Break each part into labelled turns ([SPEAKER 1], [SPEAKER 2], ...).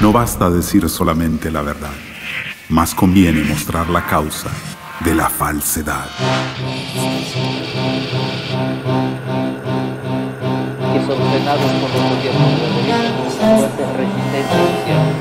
[SPEAKER 1] No basta decir solamente la verdad, más conviene mostrar la causa de la falsedad.
[SPEAKER 2] Que son frenados por los gobiernos de derecha con fuerte resistencia social.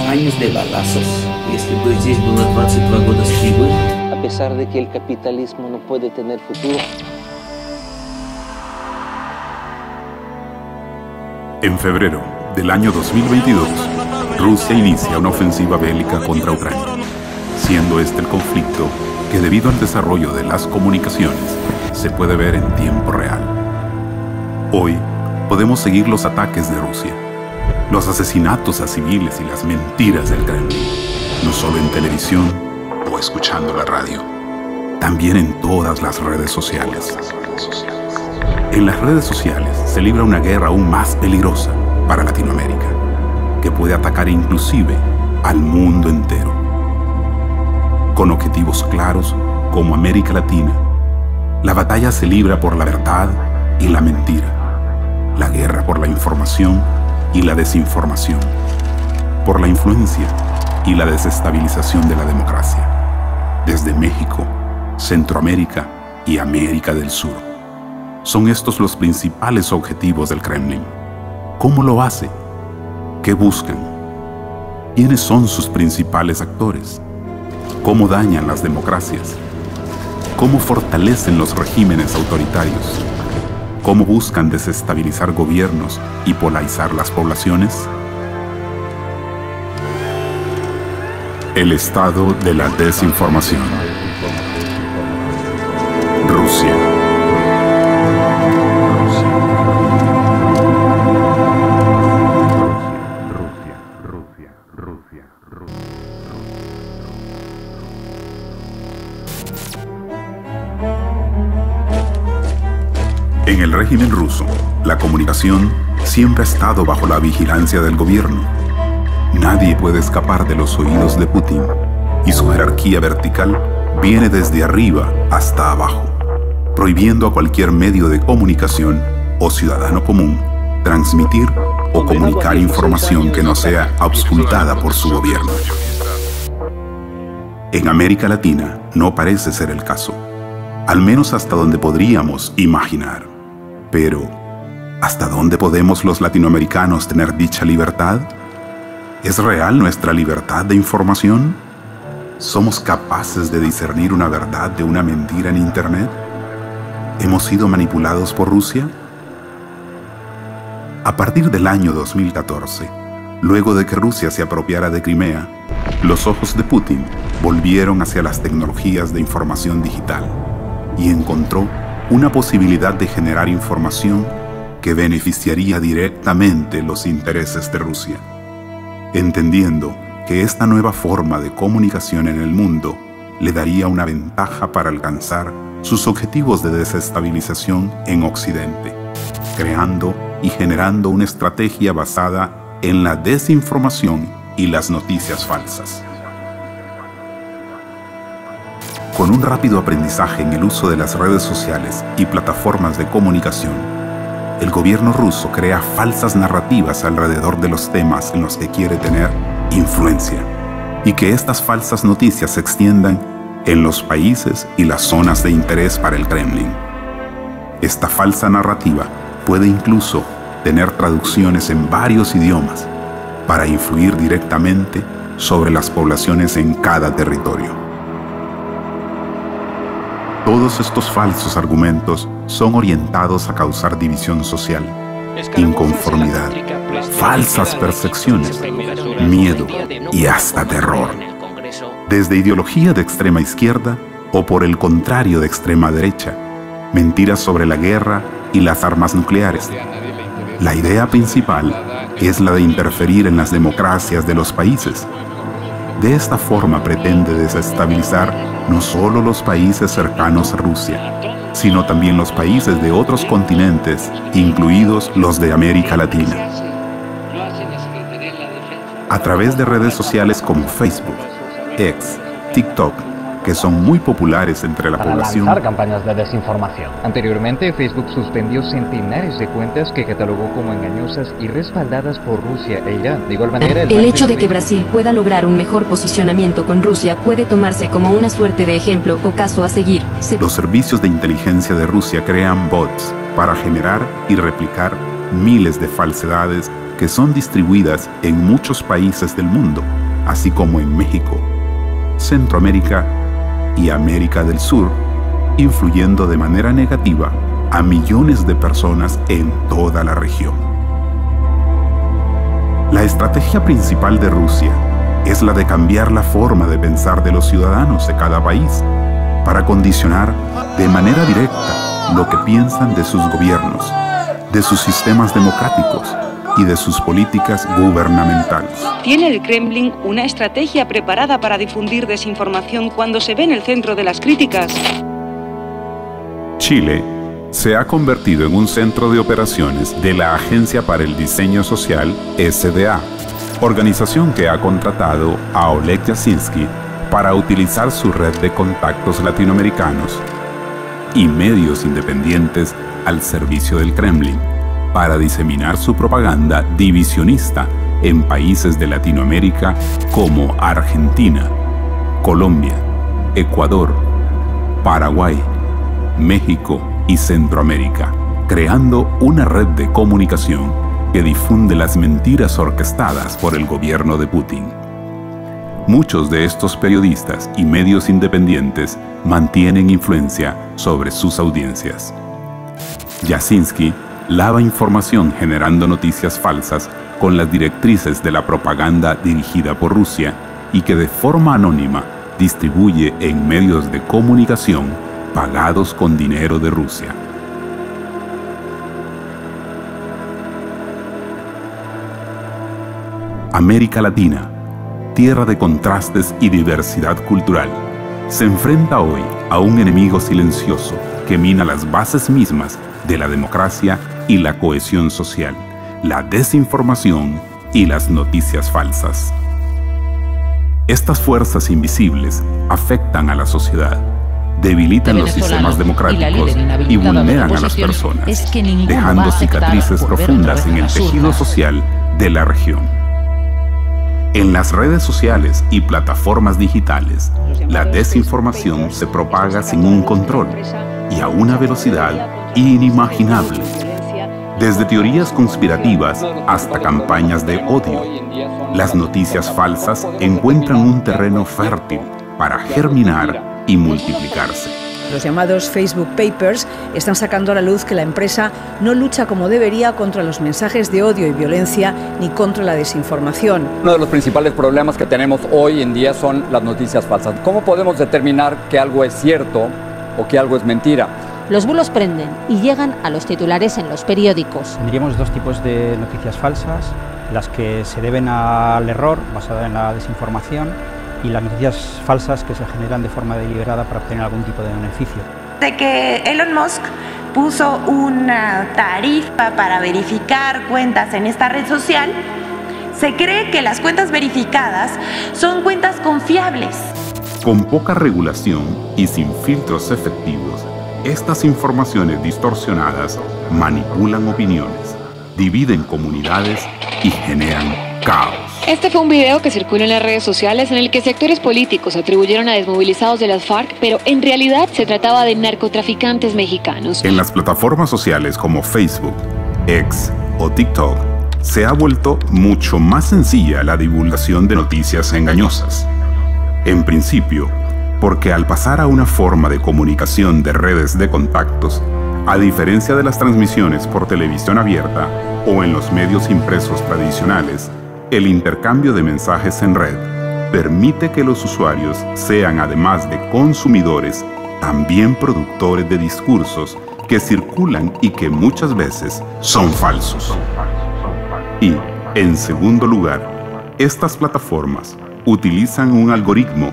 [SPEAKER 3] Años de balazos. Если бы здесь было 22 года стрельбы.
[SPEAKER 2] A pesar de que el capitalismo no puede tener futuro.
[SPEAKER 1] En febrero del año 2022, Rusia inicia una ofensiva bélica contra Ucrania, siendo este el conflicto que, debido al desarrollo de las comunicaciones, se puede ver en tiempo real. Hoy podemos seguir los ataques de Rusia, los asesinatos a civiles y las mentiras del Kremlin, no solo en televisión o escuchando la radio, también en todas las redes sociales. En las redes sociales se libra una guerra aún más peligrosa para Latinoamérica, que puede atacar inclusive al mundo entero. Con objetivos claros como América Latina, la batalla se libra por la verdad y la mentira, la guerra por la información y la desinformación, por la influencia y la desestabilización de la democracia, desde México, Centroamérica y América del Sur. Son estos los principales objetivos del Kremlin. ¿Cómo lo hace? ¿Qué buscan? ¿Quiénes son sus principales actores? ¿Cómo dañan las democracias? ¿Cómo fortalecen los regímenes autoritarios? ¿Cómo buscan desestabilizar gobiernos y polarizar las poblaciones? El estado de la desinformación. Rusia. En el régimen ruso, la comunicación siempre ha estado bajo la vigilancia del gobierno. Nadie puede escapar de los oídos de Putin, y su jerarquía vertical viene desde arriba hasta abajo, prohibiendo a cualquier medio de comunicación o ciudadano común transmitir o comunicar información que no sea auscultada por su gobierno. En América Latina no parece ser el caso, al menos hasta donde podríamos imaginar. Pero, ¿hasta dónde podemos los latinoamericanos tener dicha libertad? ¿Es real nuestra libertad de información? ¿Somos capaces de discernir una verdad de una mentira en Internet? ¿Hemos sido manipulados por Rusia? A partir del año 2014, luego de que Rusia se apropiara de Crimea, los ojos de Putin volvieron hacia las tecnologías de información digital y encontró una posibilidad de generar información que beneficiaría directamente los intereses de Rusia, entendiendo que esta nueva forma de comunicación en el mundo le daría una ventaja para alcanzar sus objetivos de desestabilización en Occidente, creando y generando una estrategia basada en la desinformación y las noticias falsas. Con un rápido aprendizaje en el uso de las redes sociales y plataformas de comunicación, el gobierno ruso crea falsas narrativas alrededor de los temas en los que quiere tener influencia, y que estas falsas noticias se extiendan en los países y las zonas de interés para el Kremlin. Esta falsa narrativa puede incluso tener traducciones en varios idiomas para influir directamente sobre las poblaciones en cada territorio. Todos estos falsos argumentos son orientados a causar división social, inconformidad, falsas percepciones, miedo y hasta terror. Desde ideología de extrema izquierda o por el contrario de extrema derecha, mentiras sobre la guerra y las armas nucleares. La idea principal es la de interferir en las democracias de los países. De esta forma pretende desestabilizar no solo los países cercanos a Rusia, sino también los países de otros continentes, incluidos los de América Latina. a través de redes sociales como Facebook, X, TikTok, que son muy populares entre la población.
[SPEAKER 4] Para lanzar campañas de desinformación. Anteriormente, Facebook suspendió centenares de cuentas que catalogó como engañosas y respaldadas por Rusia e Irán. De igual manera,
[SPEAKER 5] el hecho de que Brasil pueda lograr un mejor posicionamiento con Rusia puede tomarse como una suerte de ejemplo o caso a seguir.
[SPEAKER 1] Los servicios de inteligencia de Rusia crean bots para generar y replicar miles de falsedades que son distribuidas en muchos países del mundo, así como en México, Centroamérica y América del Sur, influyendo de manera negativa a millones de personas en toda la región. La estrategia principal de Rusia es la de cambiar la forma de pensar de los ciudadanos de cada país para condicionar de manera directa lo que piensan de sus gobiernos, de sus sistemas democráticos y de sus políticas gubernamentales.
[SPEAKER 6] ¿Tiene el Kremlin una estrategia preparada para difundir desinformación cuando se ve en el centro de las críticas?
[SPEAKER 1] Chile se ha convertido en un centro de operaciones de la Agencia para el Diseño Social, SDA, organización que ha contratado a Oleg Jasinski para utilizar su red de contactos latinoamericanos y medios independientes al servicio del Kremlin, para diseminar su propaganda divisionista en países de Latinoamérica como Argentina, Colombia, Ecuador, Paraguay, México y Centroamérica, creando una red de comunicación que difunde las mentiras orquestadas por el gobierno de Putin. Muchos de estos periodistas y medios independientes mantienen influencia sobre sus audiencias. Jasinski lava información generando noticias falsas con las directrices de la propaganda dirigida por Rusia y que de forma anónima distribuye en medios de comunicación pagados con dinero de Rusia. América Latina, tierra de contrastes y diversidad cultural, se enfrenta hoy a un enemigo silencioso que mina las bases mismas de la democracia y la cohesión social, la desinformación y las noticias falsas. Estas fuerzas invisibles afectan a la sociedad, debilitan los sistemas democráticos y vulneran a las personas, dejando cicatrices profundas en el tejido social de la región. En las redes sociales y plataformas digitales, la desinformación se propaga sin un control y a una velocidad inimaginable. Desde teorías conspirativas hasta campañas de odio, las noticias falsas encuentran un terreno fértil para germinar y multiplicarse.
[SPEAKER 7] Los llamados Facebook Papers están sacando a la luz que la empresa no lucha como debería contra los mensajes de odio y violencia ni contra la desinformación.
[SPEAKER 8] Uno de los principales problemas que tenemos hoy en día son las noticias falsas. ¿Cómo podemos determinar que algo es cierto o que algo es mentira?
[SPEAKER 9] Los bulos prenden y llegan a los titulares en los periódicos.
[SPEAKER 10] Tendríamos dos tipos de noticias falsas, las que se deben al error, basada en la desinformación, y las noticias falsas que se generan de forma deliberada para obtener algún tipo de beneficio.
[SPEAKER 11] De que Elon Musk puso una tarifa para verificar cuentas en esta red social, se cree que las cuentas verificadas son cuentas confiables.
[SPEAKER 1] Con poca regulación y sin filtros efectivos, estas informaciones distorsionadas manipulan opiniones, dividen comunidades y generan caos.
[SPEAKER 12] Este fue un video que circuló en las redes sociales en el que sectores políticos atribuyeron a desmovilizados de las FARC, pero en realidad se trataba de narcotraficantes mexicanos.
[SPEAKER 1] En las plataformas sociales como Facebook, X o TikTok, se ha vuelto mucho más sencilla la divulgación de noticias engañosas. En principio, porque al pasar a una forma de comunicación de redes de contactos, a diferencia de las transmisiones por televisión abierta o en los medios impresos tradicionales, el intercambio de mensajes en red permite que los usuarios sean, además de consumidores, también productores de discursos que circulan y que muchas veces son falsos. Y, en segundo lugar, estas plataformas utilizan un algoritmo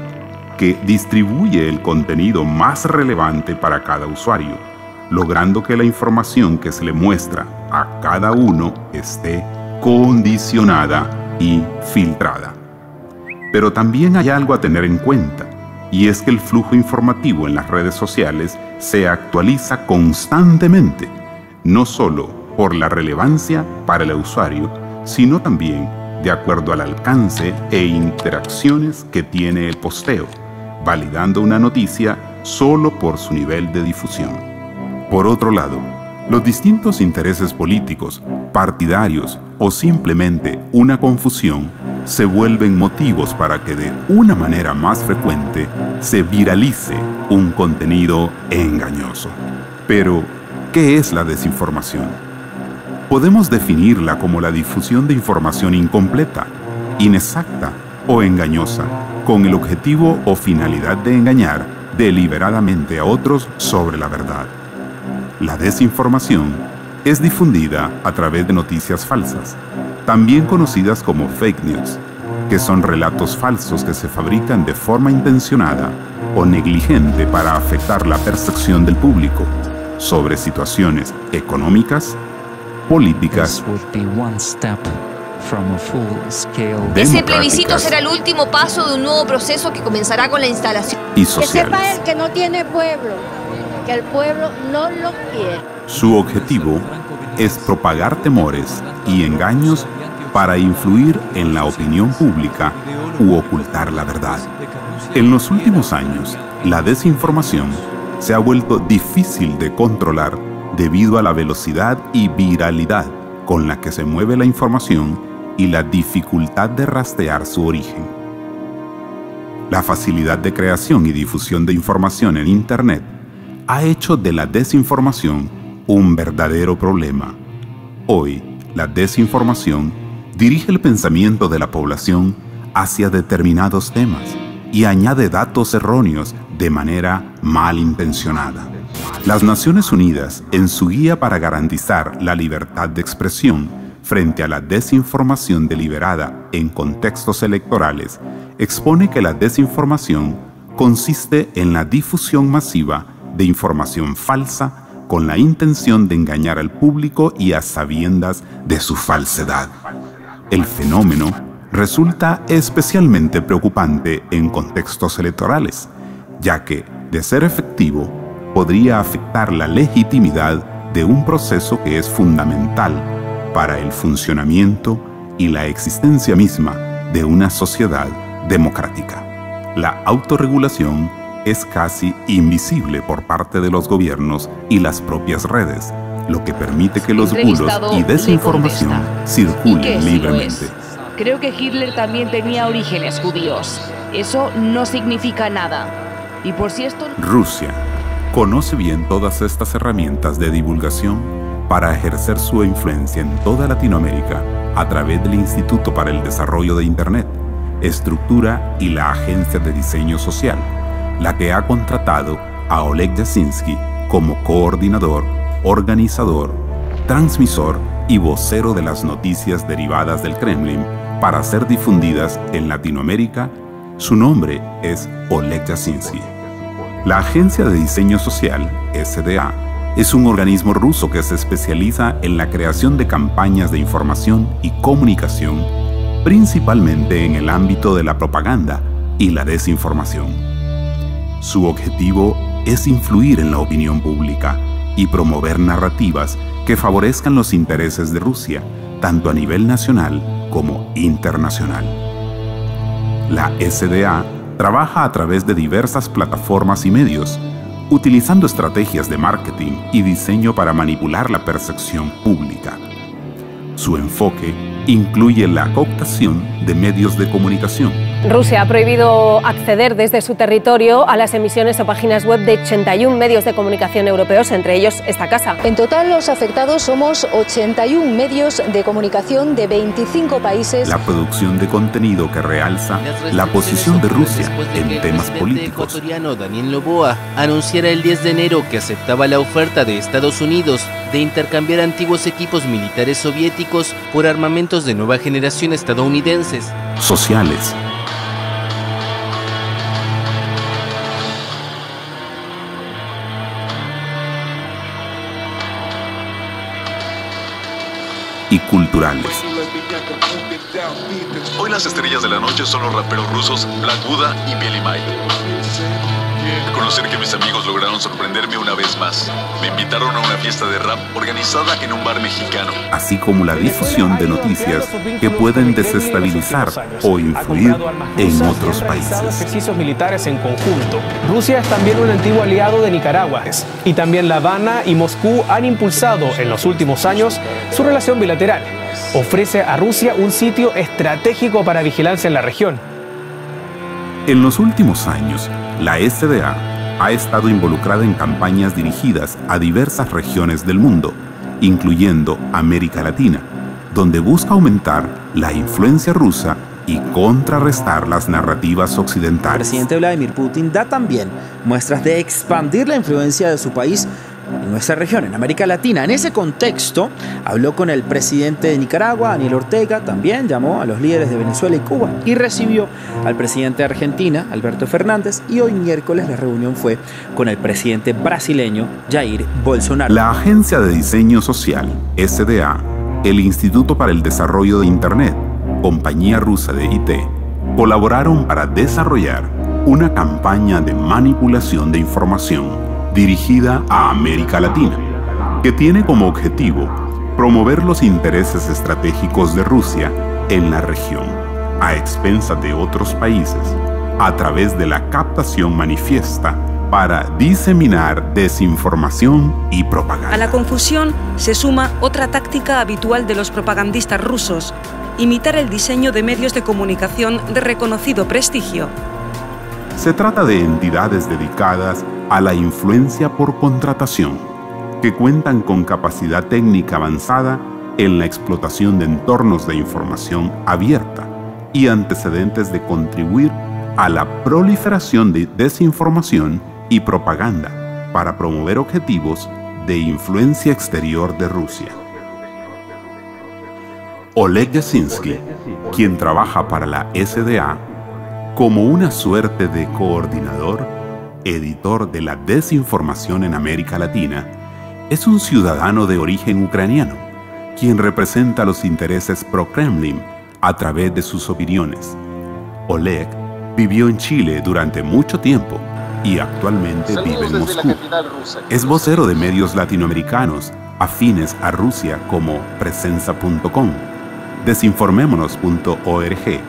[SPEAKER 1] que distribuye el contenido más relevante para cada usuario, logrando que la información que se le muestra a cada uno esté condicionada y filtrada. Pero también hay algo a tener en cuenta, y es que el flujo informativo en las redes sociales se actualiza constantemente, no solo por la relevancia para el usuario, sino también de acuerdo al alcance e interacciones que tiene el posteo, validando una noticia solo por su nivel de difusión. Por otro lado, los distintos intereses políticos, partidarios o simplemente una confusión se vuelven motivos para que de una manera más frecuente se viralice un contenido engañoso. Pero, ¿qué es la desinformación? Podemos definirla como la difusión de información incompleta, inexacta o engañosa, con el objetivo o finalidad de engañar deliberadamente a otros sobre la verdad. La desinformación es difundida a través de noticias falsas, también conocidas como fake news, que son relatos falsos que se fabrican de forma intencionada o negligente para afectar la percepción del público sobre situaciones económicas, políticas,
[SPEAKER 13] ese plebiscito será el último paso de un nuevo proceso que comenzará con la instalación
[SPEAKER 1] y sociales.
[SPEAKER 14] Que sepa él que no tiene pueblo, que el pueblo no lo quiere.
[SPEAKER 1] Su objetivo es propagar temores y engaños para influir en la opinión pública u ocultar la verdad. En los últimos años, la desinformación se ha vuelto difícil de controlar debido a la velocidad y viralidad con la que se mueve la información y la dificultad de rastrear su origen. La facilidad de creación y difusión de información en Internet ha hecho de la desinformación un verdadero problema. Hoy, la desinformación dirige el pensamiento de la población hacia determinados temas y añade datos erróneos de manera malintencionada. Las Naciones Unidas, en su guía para garantizar la libertad de expresión frente a la desinformación deliberada en contextos electorales, expone que la desinformación consiste en la difusión masiva de información falsa con la intención de engañar al público y a sabiendas de su falsedad. El fenómeno resulta especialmente preocupante en contextos electorales, ya que, de ser efectivo, podría afectar la legitimidad de un proceso que es fundamental para el funcionamiento y la existencia misma de una sociedad democrática. La autorregulación es casi invisible por parte de los gobiernos y las propias redes, lo que permite que los bulos y desinformación circulen libremente.
[SPEAKER 15] Creo que Hitler también tenía orígenes judíos. Eso no significa nada. Y por si esto...
[SPEAKER 1] Rusia conoce bien todas estas herramientas de divulgación para ejercer su influencia en toda Latinoamérica a través del Instituto para el Desarrollo de Internet, estructura y la Agencia de Diseño Social, la que ha contratado a Oleg Yasinski como coordinador, organizador, transmisor y vocero de las noticias derivadas del Kremlin para ser difundidas en Latinoamérica. Su nombre es Oleg Yasinski. La Agencia de Diseño Social, SDA, es un organismo ruso que se especializa en la creación de campañas de información y comunicación, principalmente en el ámbito de la propaganda y la desinformación. Su objetivo es influir en la opinión pública y promover narrativas que favorezcan los intereses de Rusia, tanto a nivel nacional como internacional. La SDA trabaja a través de diversas plataformas y medios, utilizando estrategias de marketing y diseño para manipular la percepción pública. Su enfoque incluye la cooptación de medios de comunicación.
[SPEAKER 16] Rusia ha prohibido acceder desde su territorio a las emisiones o páginas web de 81 medios de comunicación europeos, entre ellos esta casa.
[SPEAKER 17] En total, los afectados somos 81 medios de comunicación de 25 países.
[SPEAKER 1] La producción de contenido que realza la posición de Rusia en temas políticos.
[SPEAKER 18] El ecuatoriano Daniel Noboa anunciara el 10 de enero que aceptaba la oferta de Estados Unidos de intercambiar antiguos equipos militares soviéticos por armamentos de nueva generación estadounidenses.
[SPEAKER 1] Sociales. Y culturales.
[SPEAKER 19] Hoy las estrellas de la noche son los raperos rusos Black Buddha y Billy Mike. Reconocer que mis amigos lograron sorprenderme una vez más. Me invitaron a una fiesta de rap organizada en un bar mexicano.
[SPEAKER 1] Así como la difusión de noticias que pueden desestabilizar o influir en otros países.
[SPEAKER 20] Ejercicios militares en conjunto. Rusia es también un antiguo aliado de Nicaragua. Y también La Habana y Moscú han impulsado en los últimos años su relación bilateral. Ofrece a Rusia un sitio estratégico para vigilancia en la región.
[SPEAKER 1] En los últimos años, la SDA ha estado involucrada en campañas dirigidas a diversas regiones del mundo, incluyendo América Latina, donde busca aumentar la influencia rusa y contrarrestar las narrativas occidentales.
[SPEAKER 21] El presidente Vladimir Putin da también muestras de expandir la influencia de su país en nuestra región, en América Latina. En ese contexto, habló con el presidente de Nicaragua, Daniel Ortega, también llamó a los líderes de Venezuela y Cuba y recibió al presidente de Argentina, Alberto Fernández, y hoy miércoles la reunión fue con el presidente brasileño, Jair Bolsonaro.
[SPEAKER 1] La Agencia de Diseño Social, SDA, el Instituto para el Desarrollo de Internet, compañía rusa de IT, colaboraron para desarrollar una campaña de manipulación de información dirigida a América Latina, que tiene como objetivo promover los intereses estratégicos de Rusia en la región, a expensas de otros países, a través de la captación manifiesta para diseminar desinformación y propaganda.
[SPEAKER 6] A la confusión se suma otra táctica habitual de los propagandistas rusos: imitar el diseño de medios de comunicación de reconocido prestigio.
[SPEAKER 1] Se trata de entidades dedicadas a la influencia por contratación, que cuentan con capacidad técnica avanzada en la explotación de entornos de información abierta y antecedentes de contribuir a la proliferación de desinformación y propaganda para promover objetivos de influencia exterior de Rusia. Oleg Yasinski, quien trabaja para la SDA como una suerte de coordinador, editor de la desinformación en América Latina, es un ciudadano de origen ucraniano, quien representa los intereses pro-Kremlin a través de sus opiniones. Oleg vivió en Chile durante mucho tiempo y actualmente vive en Moscú. Es vocero de medios latinoamericanos afines a Rusia como Presenza.com, Desinformémonos.org,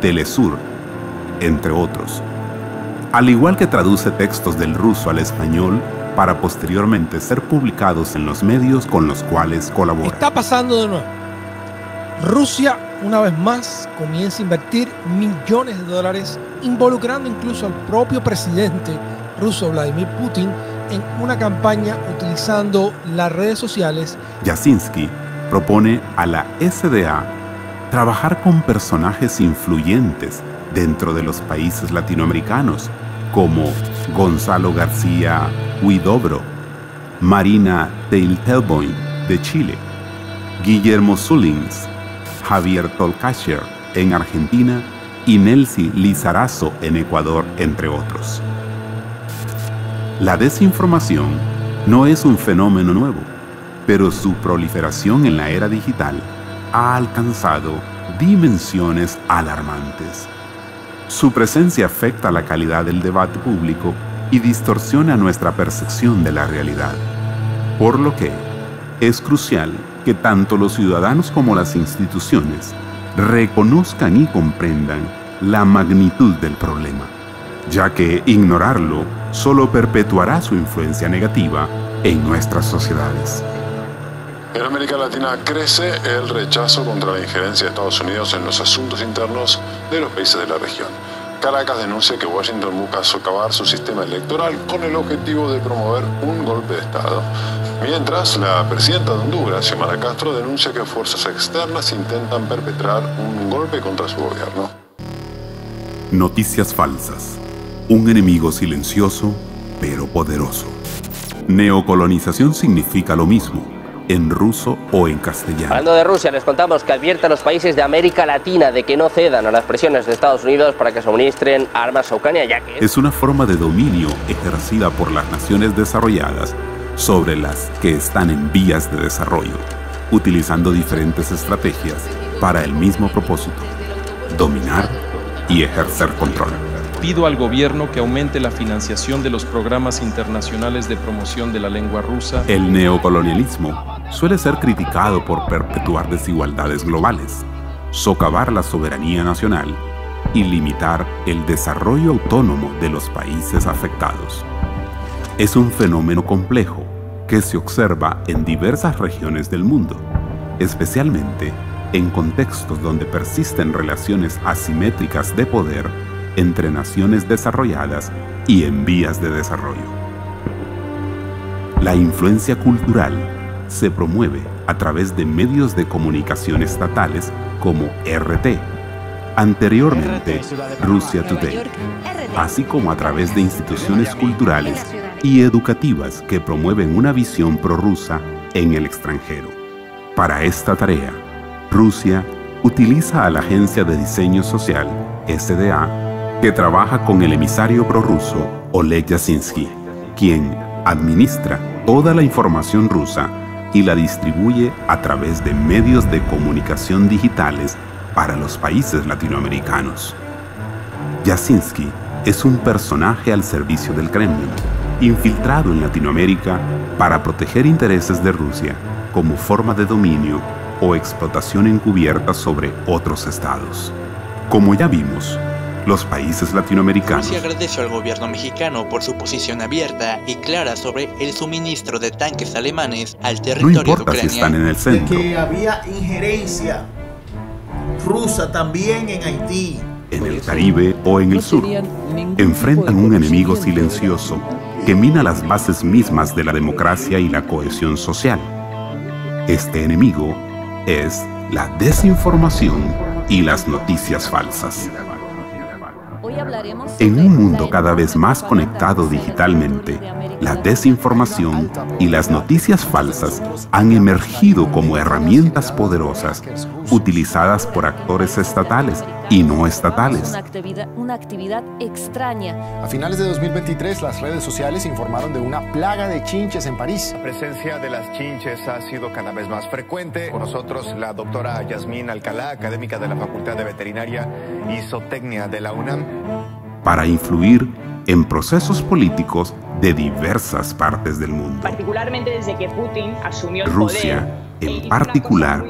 [SPEAKER 1] Telesur, entre otros. Al igual que traduce textos del ruso al español para posteriormente ser publicados en los medios con los cuales colabora.
[SPEAKER 22] Está pasando de nuevo. Rusia, una vez más, comienza a invertir millones de dólares, involucrando incluso al propio presidente ruso Vladimir Putin en una campaña utilizando las redes sociales.
[SPEAKER 1] Yasinski propone a la SDA trabajar con personajes influyentes dentro de los países latinoamericanos, como Gonzalo García Huidobro, Marina Teitelboim de Chile, Guillermo Zullins, Javier Tolkacher en Argentina y Nelcy Lizarazo en Ecuador, entre otros. La desinformación no es un fenómeno nuevo, pero su proliferación en la era digital ha alcanzado dimensiones alarmantes. Su presencia afecta la calidad del debate público y distorsiona nuestra percepción de la realidad, por lo que es crucial que tanto los ciudadanos como las instituciones reconozcan y comprendan la magnitud del problema, ya que ignorarlo solo perpetuará su influencia negativa en nuestras sociedades.
[SPEAKER 23] En América Latina crece el rechazo contra la injerencia de Estados Unidos en los asuntos internos de los países de la región. Caracas denuncia que Washington busca socavar su sistema electoral con el objetivo de promover un golpe de Estado. Mientras, la presidenta de Honduras, Xiomara Castro, denuncia que fuerzas externas intentan perpetrar un golpe contra su gobierno.
[SPEAKER 1] Noticias falsas. Un enemigo silencioso, pero poderoso. Neocolonización significa lo mismo, en ruso o en castellano.
[SPEAKER 24] Hablando de Rusia, les contamos que advierte a los países de América Latina de que no cedan a las presiones de Estados Unidos para que suministren armas a Ucrania, ya que
[SPEAKER 1] es una forma de dominio ejercida por las naciones desarrolladas sobre las que están en vías de desarrollo, utilizando diferentes estrategias para el mismo propósito: dominar y ejercer control.
[SPEAKER 2] Pido al gobierno que aumente la financiación de los programas internacionales de promoción de la lengua rusa.
[SPEAKER 1] El neocolonialismo suele ser criticado por perpetuar desigualdades globales, socavar la soberanía nacional y limitar el desarrollo autónomo de los países afectados. Es un fenómeno complejo que se observa en diversas regiones del mundo, especialmente en contextos donde persisten relaciones asimétricas de poder entre naciones desarrolladas y en vías de desarrollo. La influencia cultural se promueve a través de medios de comunicación estatales como RT, anteriormente Russia Today, así como a través de instituciones culturales y educativas que promueven una visión prorrusa en el extranjero. Para esta tarea, Rusia utiliza a la Agencia de Diseño Social, SDA, que trabaja con el emisario prorruso Oleg Yasinski, quien administra toda la información rusa y la distribuye a través de medios de comunicación digitales para los países latinoamericanos. Yasinski es un personaje al servicio del Kremlin, infiltrado en Latinoamérica para proteger intereses de Rusia como forma de dominio o explotación encubierta sobre otros estados. Como ya vimos, los países latinoamericanos.
[SPEAKER 3] Rusia agradeció al gobierno mexicano por su posición abierta y clara sobre el suministro de tanques alemanes al territorio de Ucrania.
[SPEAKER 1] No importa si están en el centro,
[SPEAKER 4] de que había injerencia rusa también en Haití,
[SPEAKER 1] en el Caribe o en el sur, enfrentan un enemigo silencioso que mina las bases mismas de la democracia y la cohesión social. Este enemigo es la desinformación y las noticias falsas. En un mundo cada vez más conectado digitalmente, la desinformación y las noticias falsas han emergido como herramientas poderosas utilizadas por actores estatales y no estatales.
[SPEAKER 5] Una actividad extraña.
[SPEAKER 25] A finales de 2023, las redes sociales informaron de una plaga de chinches en París.
[SPEAKER 26] La presencia de las chinches ha sido cada vez más frecuente. Con nosotros la doctora Yasmín Alcalá, académica de la Facultad de Veterinaria y Zootecnia de la UNAM.
[SPEAKER 1] Para influir en procesos políticos de diversas partes del mundo.
[SPEAKER 27] Particularmente desde que Putin asumió el
[SPEAKER 1] Rusia,
[SPEAKER 27] poder,
[SPEAKER 1] en particular,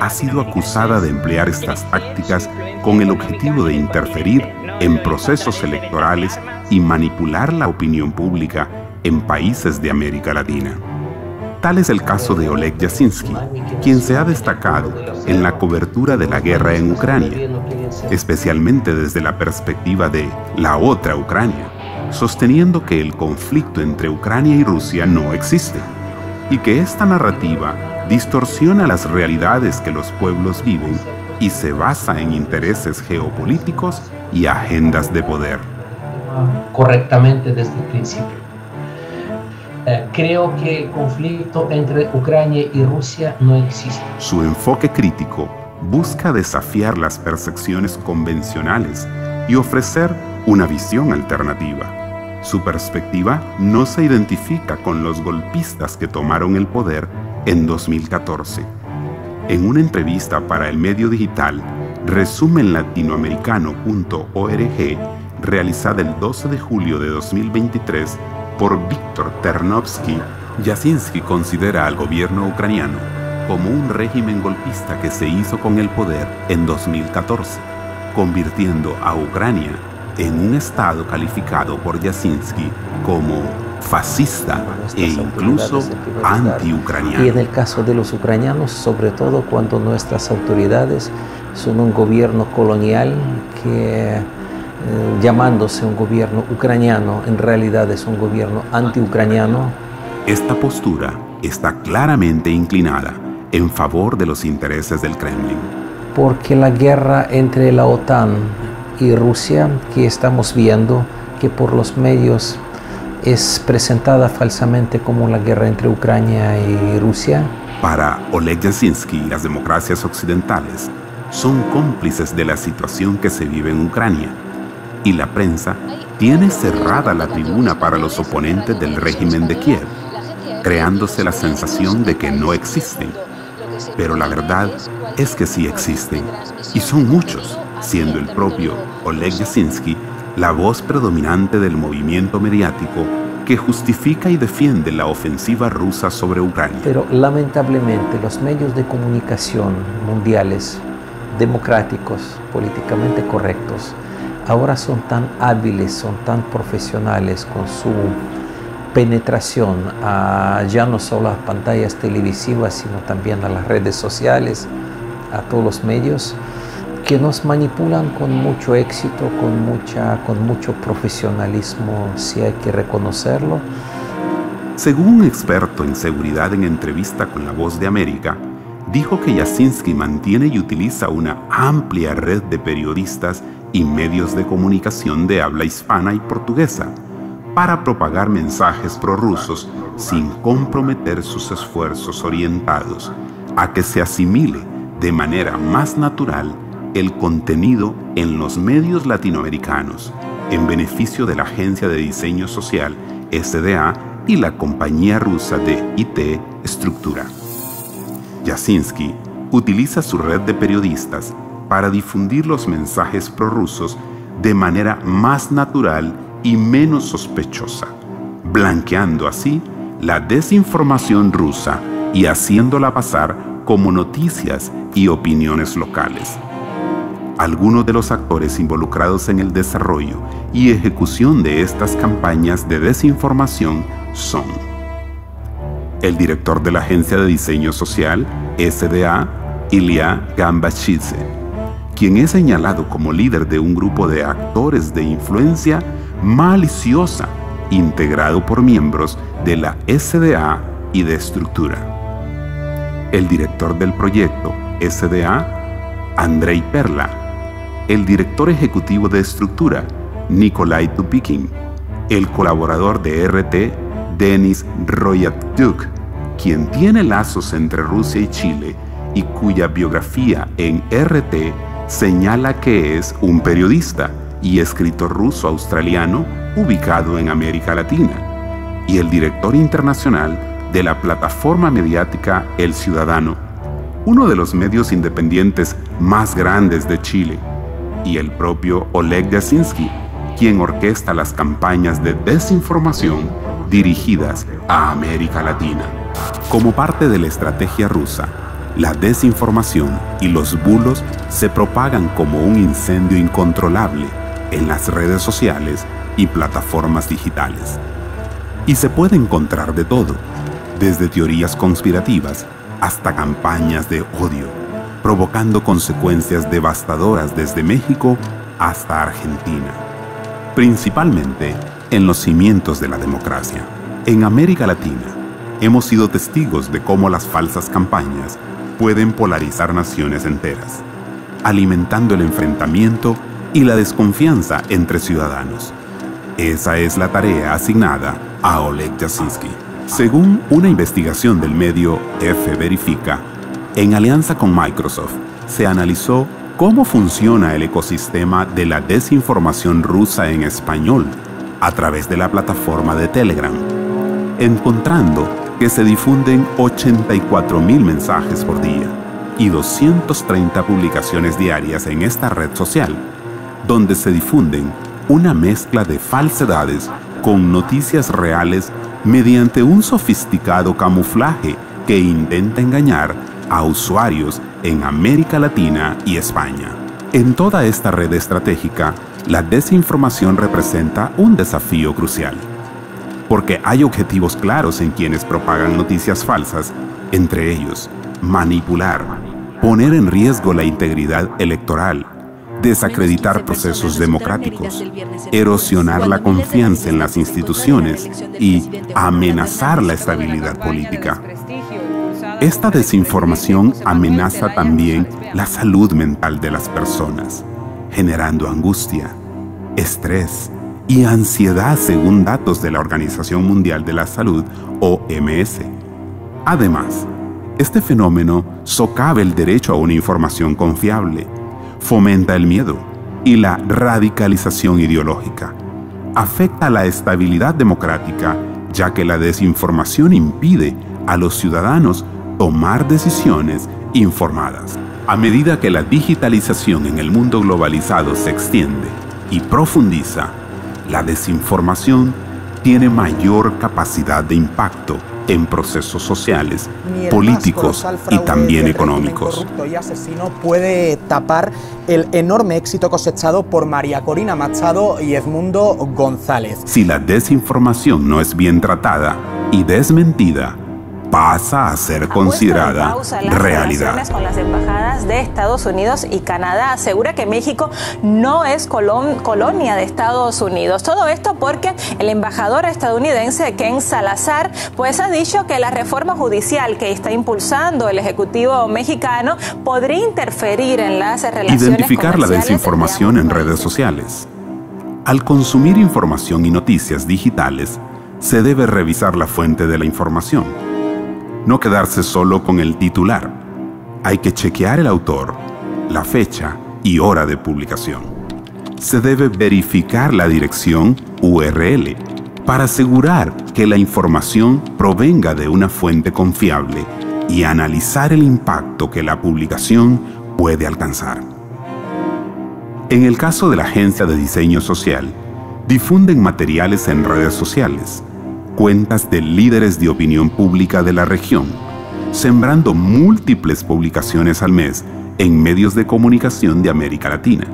[SPEAKER 1] ha sido acusada de emplear estas tácticas con el objetivo de interferir en procesos electorales y manipular la opinión pública en países de América Latina. Tal es el caso de Oleg Yasinski, quien se ha destacado en la cobertura de la guerra en Ucrania, especialmente desde la perspectiva de la otra Ucrania, sosteniendo que el conflicto entre Ucrania y Rusia no existe, y que esta narrativa distorsiona las realidades que los pueblos viven y se basa en intereses geopolíticos y agendas de poder.
[SPEAKER 28] Correctamente desde el principio. Creo que el conflicto entre Ucrania y Rusia no existe.
[SPEAKER 1] Su enfoque crítico busca desafiar las percepciones convencionales y ofrecer una visión alternativa. Su perspectiva no se identifica con los golpistas que tomaron el poder en 2014. En una entrevista para el medio digital resumenlatinoamericano.org, realizada el 12 de julio de 2023 por Víctor Ternovsky, Yasinski considera al gobierno ucraniano como un régimen golpista que se hizo con el poder en 2014, convirtiendo a Ucrania en un estado calificado por Yasinski como fascista e incluso anti-ucraniano.
[SPEAKER 28] Y en el caso de los ucranianos, sobre todo cuando nuestras autoridades son un gobierno colonial que, llamándose un gobierno ucraniano, en realidad es un gobierno anti-ucraniano.
[SPEAKER 1] Esta postura está claramente inclinada en favor de los intereses del Kremlin.
[SPEAKER 28] Porque la guerra entre la OTAN y Rusia, que estamos viendo que por los medios es presentada falsamente como la guerra entre Ucrania y Rusia.
[SPEAKER 1] Para Oleg Yasinski, las democracias occidentales son cómplices de la situación que se vive en Ucrania, y la prensa tiene cerrada la tribuna para los oponentes del régimen de Kiev, creándose la sensación de que no existen, pero la verdad es que sí existen, y son muchos, siendo el propio Oleg Yasinski la voz predominante del movimiento mediático que justifica y defiende la ofensiva rusa sobre Ucrania.
[SPEAKER 28] Pero lamentablemente los medios de comunicación mundiales, democráticos, políticamente correctos, ahora son tan hábiles, son tan profesionales con su penetración a ya no solo a pantallas televisivas, sino también a las redes sociales, a todos los medios, que nos manipulan con mucho éxito, con mucho profesionalismo, si hay que reconocerlo.
[SPEAKER 1] Según un experto en seguridad en entrevista con La Voz de América, dijo que Yasinski mantiene y utiliza una amplia red de periodistas y medios de comunicación de habla hispana y portuguesa para propagar mensajes prorrusos sin comprometer sus esfuerzos orientados a que se asimile de manera más natural el contenido en los medios latinoamericanos, en beneficio de la agencia de diseño social SDA y la compañía rusa de IT Structura. Yasinski utiliza su red de periodistas para difundir los mensajes prorrusos de manera más natural y menos sospechosa, blanqueando así la desinformación rusa y haciéndola pasar como noticias y opiniones locales. Algunos de los actores involucrados en el desarrollo y ejecución de estas campañas de desinformación son el director de la agencia de diseño social SDA, Ilya Gambachidze, quien es señalado como líder de un grupo de actores de influencia maliciosa integrado por miembros de la SDA y de Estructura. El director del proyecto SDA, Andrei Perla. El director ejecutivo de Estructura, Nikolai Tupikin. El colaborador de RT, Denis Royatyuk, quien tiene lazos entre Rusia y Chile y cuya biografía en RT señala que es un periodista y escritor ruso-australiano ubicado en América Latina, y el director internacional de la plataforma mediática El Ciudadano, uno de los medios independientes más grandes de Chile, y el propio Oleg Yasinski, quien orquesta las campañas de desinformación dirigidas a América Latina. Como parte de la estrategia rusa, la desinformación y los bulos se propagan como un incendio incontrolable en las redes sociales y plataformas digitales. Y se puede encontrar de todo, desde teorías conspirativas hasta campañas de odio, provocando consecuencias devastadoras desde México hasta Argentina, principalmente en los cimientos de la democracia. En América Latina, hemos sido testigos de cómo las falsas campañas pueden polarizar naciones enteras, alimentando el enfrentamiento y la desconfianza entre ciudadanos. Esa es la tarea asignada a Oleg Yasinski. Según una investigación del medio F Verifica, en alianza con Microsoft, se analizó cómo funciona el ecosistema de la desinformación rusa en español a través de la plataforma de Telegram, encontrando que se difunden 84,000 mensajes por día y 230 publicaciones diarias en esta red social, donde se difunden una mezcla de falsedades con noticias reales mediante un sofisticado camuflaje que intenta engañar a usuarios en América Latina y España. En toda esta red estratégica, la desinformación representa un desafío crucial, porque hay objetivos claros en quienes propagan noticias falsas, entre ellos manipular, poner en riesgo la integridad electoral, desacreditar procesos democráticos, erosionar la confianza en las instituciones y amenazar la estabilidad política. Esta desinformación amenaza también la salud mental de las personas, generando angustia, estrés y ansiedad según datos de la Organización Mundial de la Salud, OMS. Además, este fenómeno socava el derecho a una información confiable, fomenta el miedo y la radicalización ideológica, afecta la estabilidad democrática, ya que la desinformación impide a los ciudadanos tomar decisiones informadas. A medida que la digitalización en el mundo globalizado se extiende y profundiza, la desinformación tiene mayor capacidad de impacto en procesos sociales, políticos y también económicos.
[SPEAKER 7] Corrupto y asesino puede tapar el enorme éxito cosechado por María Corina Machado y Edmundo González.
[SPEAKER 1] Si la desinformación no es bien tratada y desmentida, pasa a ser considerada realidad.
[SPEAKER 8] Con las embajadas de Estados Unidos y Canadá asegura que México no es colonia de Estados Unidos. Todo esto porque el embajador estadounidense Ken Salazar pues ha dicho que la reforma judicial que está impulsando el Ejecutivo mexicano podría interferir en las relaciones
[SPEAKER 1] Identificar la desinformación en redes sociales. Al consumir información y noticias digitales, se debe revisar la fuente de la información. No quedarse solo con el titular. Hay que chequear el autor, la fecha y hora de publicación. Se debe verificar la dirección URL para asegurar que la información provenga de una fuente confiable y analizar el impacto que la publicación puede alcanzar. En el caso de la Agencia de Diseño Social, difunden materiales en redes sociales, cuentas de líderes de opinión pública de la región, sembrando múltiples publicaciones al mes en medios de comunicación de América Latina.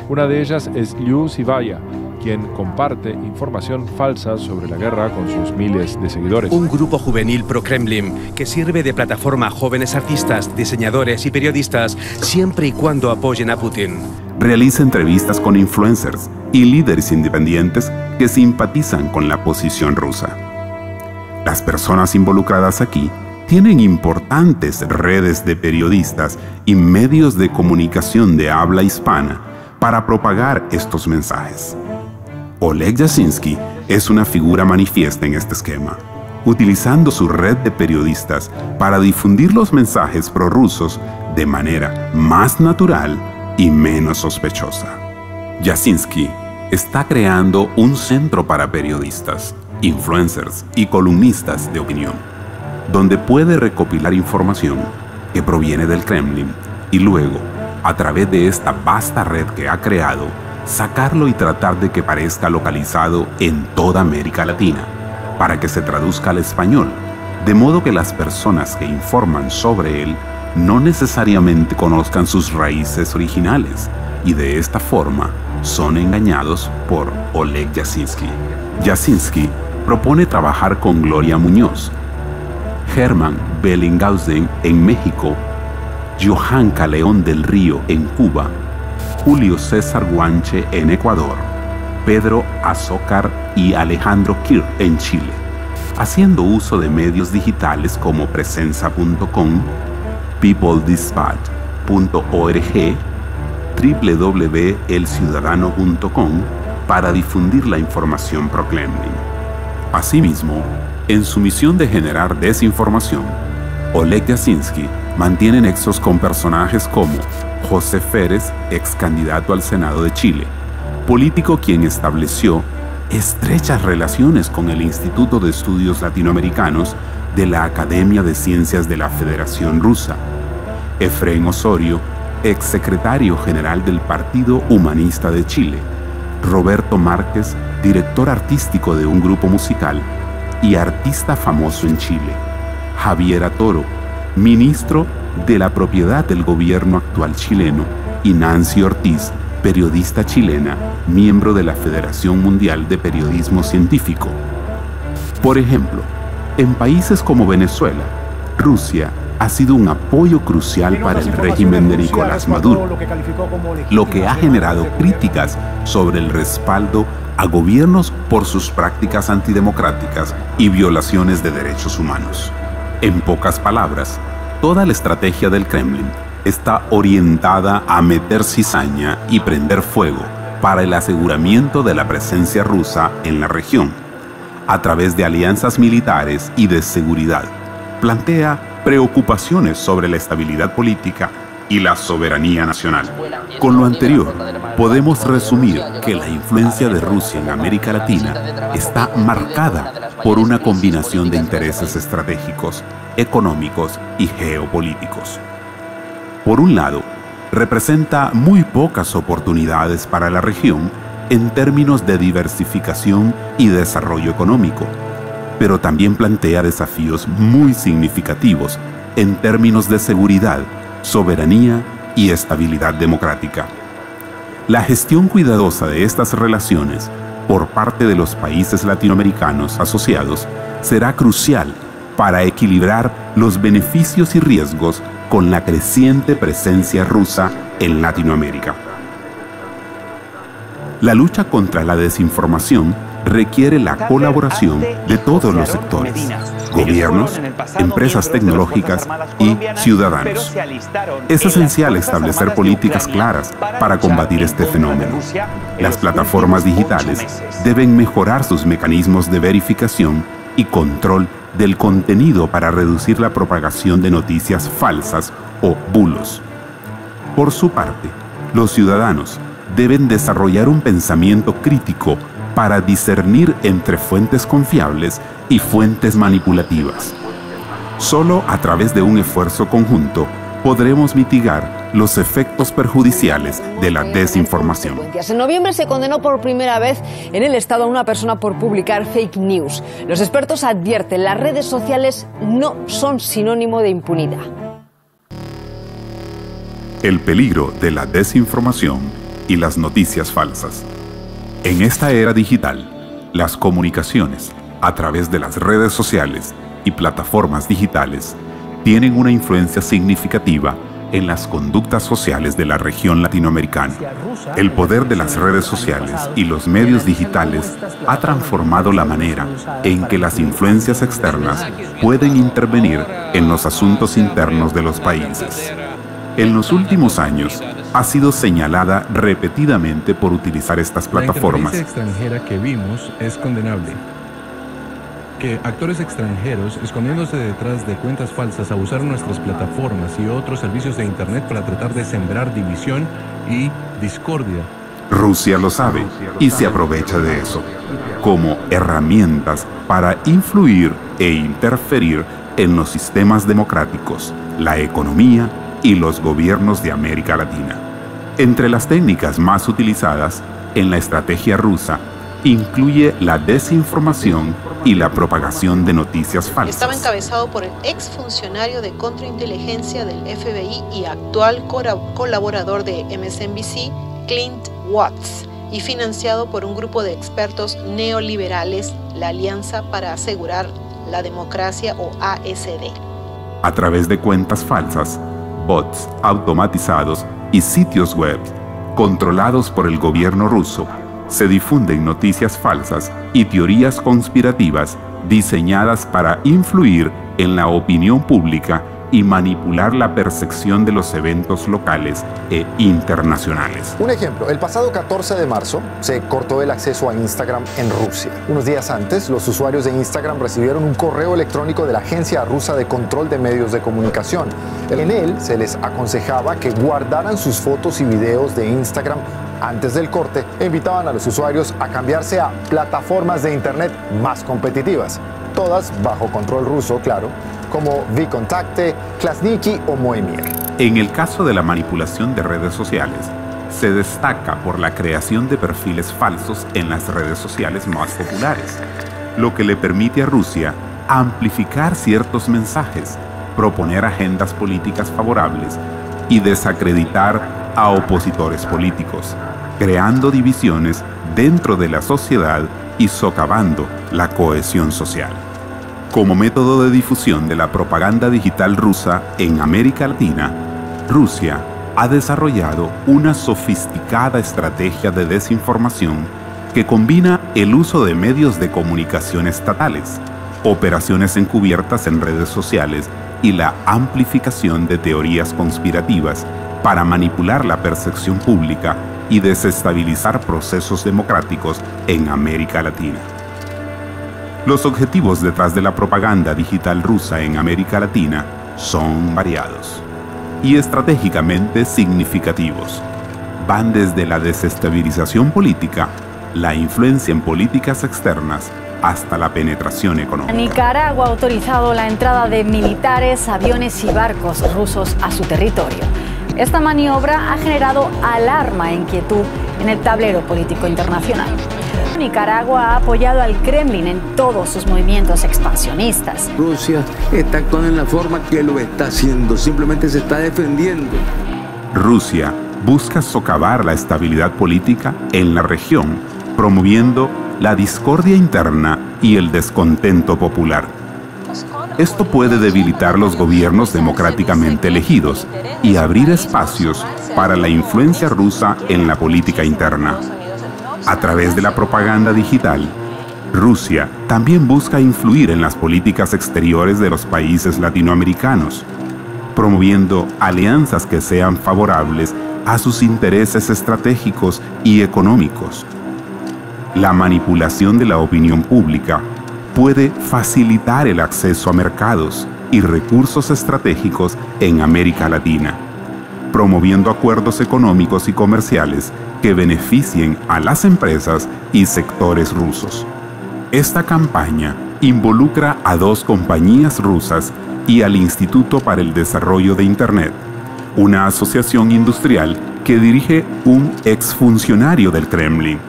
[SPEAKER 9] Una de ellas es Liu Zibaya, quien comparte información falsa sobre la guerra con sus miles de seguidores.
[SPEAKER 10] Un grupo juvenil pro-Kremlin que sirve de plataforma a jóvenes artistas, diseñadores y periodistas siempre y cuando apoyen a Putin.
[SPEAKER 1] Realiza entrevistas con influencers y líderes independientes que simpatizan con la posición rusa. Las personas involucradas aquí tienen importantes redes de periodistas y medios de comunicación de habla hispana para propagar estos mensajes. Oleg Yasinski es una figura manifiesta en este esquema, utilizando su red de periodistas para difundir los mensajes prorrusos de manera más natural y menos sospechosa. Yasinski está creando un centro para periodistas, influencers y columnistas de opinión, donde puede recopilar información que proviene del Kremlin y luego, a través de esta vasta red que ha creado, sacarlo y tratar de que parezca localizado en toda América Latina, para que se traduzca al español, de modo que las personas que informan sobre él no necesariamente conozcan sus raíces originales y de esta forma son engañados por Oleg Yasinski. Yasinski propone trabajar con Gloria Muñoz, Germán Bellinghausen en México, Johanka León del Río en Cuba, Julio César Guanche en Ecuador, Pedro Azócar y Alejandro Kirch en Chile, haciendo uso de medios digitales como Presenza.com, peopledispatch.org, www.elciudadano.com para difundir la información pro-Kremlin. Asimismo, en su misión de generar desinformación, Oleg Yasinski mantiene nexos con personajes como José Férez, ex candidato al Senado de Chile, político quien estableció estrechas relaciones con el Instituto de Estudios Latinoamericanos de la Academia de Ciencias de la Federación Rusa, Efrén Osorio, ex secretario general del Partido Humanista de Chile, Roberto Márquez, director artístico de un grupo musical y artista famoso en Chile, Javier Toro, ministro de la propiedad del gobierno actual chileno, y Nancy Ortiz, periodista chilena, miembro de la Federación Mundial de Periodismo Científico. Por ejemplo, en países como Venezuela, Rusia ha sido un apoyo crucial para el régimen de Nicolás Maduro, lo que ha generado críticas sobre el respaldo a gobiernos por sus prácticas antidemocráticas y violaciones de derechos humanos. En pocas palabras, toda la estrategia del Kremlin está orientada a meter cizaña y prender fuego para el aseguramiento de la presencia rusa en la región, a través de alianzas militares y de seguridad. Plantea preocupaciones sobre la estabilidad política y la soberanía nacional. Con lo anterior, podemos resumir que la influencia de Rusia en América Latina está marcada por una combinación de intereses estratégicos, económicos y geopolíticos. Por un lado, representa muy pocas oportunidades para la región en términos de diversificación y desarrollo económico, pero también plantea desafíos muy significativos en términos de seguridad, soberanía y estabilidad democrática. La gestión cuidadosa de estas relaciones por parte de los países latinoamericanos asociados será crucial para equilibrar los beneficios y riesgos con la creciente presencia rusa en Latinoamérica. La lucha contra la desinformación requiere la colaboración de todos los sectores, gobiernos, empresas tecnológicas y ciudadanos. Es esencial establecer políticas claras para combatir este fenómeno. Las plataformas digitales deben mejorar sus mecanismos de verificación y control del contenido para reducir la propagación de noticias falsas o bulos. Por su parte, los ciudadanos deben desarrollar un pensamiento crítico para discernir entre fuentes confiables y fuentes manipulativas. Solo a través de un esfuerzo conjunto podremos mitigar los efectos perjudiciales de la desinformación.
[SPEAKER 11] En noviembre se condenó por primera vez en el Estado a una persona por publicar fake news. Los expertos advierten, las redes sociales no son sinónimo de impunidad.
[SPEAKER 1] El peligro de la desinformación y las noticias falsas. En esta era digital, las comunicaciones a través de las redes sociales y plataformas digitales tienen una influencia significativa en las conductas sociales de la región latinoamericana. El poder de las redes sociales y los medios digitales ha transformado la manera en que las influencias externas pueden intervenir en los asuntos internos de los países. En los últimos años, ha sido señalada repetidamente por utilizar estas plataformas.
[SPEAKER 12] La interferencia extranjera que vimos es condenable. Que actores extranjeros, escondiéndose detrás de cuentas falsas, abusaron nuestras plataformas y otros servicios de Internet para tratar de sembrar división y discordia.
[SPEAKER 1] Rusia lo sabe y se aprovecha de eso como herramientas para influir e interferir en los sistemas democráticos, la economía y los gobiernos de América Latina. Entre las técnicas más utilizadas en la estrategia rusa incluye la desinformación y la propagación de noticias falsas.
[SPEAKER 13] Estaba encabezado por el exfuncionario de contrainteligencia del FBI y actual colaborador de MSNBC, Clint Watts, y financiado por un grupo de expertos neoliberales, la Alianza para Asegurar la Democracia o ASD.
[SPEAKER 1] A través de cuentas falsas, bots automatizados y sitios web controlados por el gobierno ruso, se difunden noticias falsas y teorías conspirativas diseñadas para influir en la opinión pública y manipular la percepción de los eventos locales e internacionales.
[SPEAKER 25] Un ejemplo, el pasado 14 de marzo se cortó el acceso a Instagram en Rusia. Unos días antes, los usuarios de Instagram recibieron un correo electrónico de la Agencia Rusa de Control de Medios de Comunicación. En él se les aconsejaba que guardaran sus fotos y videos de Instagram antes del corte e invitaban a los usuarios a cambiarse a plataformas de Internet más competitivas, todas bajo control ruso, claro, como VKontakte, Klasniki o Moemir.
[SPEAKER 1] En el caso de la manipulación de redes sociales, se destaca por la creación de perfiles falsos en las redes sociales más populares, lo que le permite a Rusia amplificar ciertos mensajes, proponer agendas políticas favorables y desacreditar a opositores políticos, creando divisiones dentro de la sociedad y socavando la cohesión social. Como método de difusión de la propaganda digital rusa en América Latina, Rusia ha desarrollado una sofisticada estrategia de desinformación que combina el uso de medios de comunicación estatales, operaciones encubiertas en redes sociales y la amplificación de teorías conspirativas para manipular la percepción pública y desestabilizar procesos democráticos en América Latina. Los objetivos detrás de la propaganda digital rusa en América Latina son variados. y estratégicamente significativos. Van desde la desestabilización política, la influencia en políticas externas, hasta la penetración económica.
[SPEAKER 14] Nicaragua ha autorizado la entrada de militares, aviones y barcos rusos a su territorio. Esta maniobra ha generado alarma e inquietud en el tablero político internacional. Nicaragua ha apoyado al Kremlin en todos sus movimientos expansionistas.
[SPEAKER 15] Rusia está actuando en la forma que lo está haciendo, simplemente se está defendiendo.
[SPEAKER 1] Rusia busca socavar la estabilidad política en la región, promoviendo la discordia interna y el descontento popular. Esto puede debilitar los gobiernos democráticamente elegidos y abrir espacios para la influencia rusa en la política interna. A través de la propaganda digital, Rusia también busca influir en las políticas exteriores de los países latinoamericanos, promoviendo alianzas que sean favorables a sus intereses estratégicos y económicos. La manipulación de la opinión pública puede facilitar el acceso a mercados y recursos estratégicos en América Latina, promoviendo acuerdos económicos y comerciales que beneficien a las empresas y sectores rusos. Esta campaña involucra a 2 compañías rusas y al Instituto para el Desarrollo de Internet, una asociación industrial que dirige un exfuncionario del Kremlin.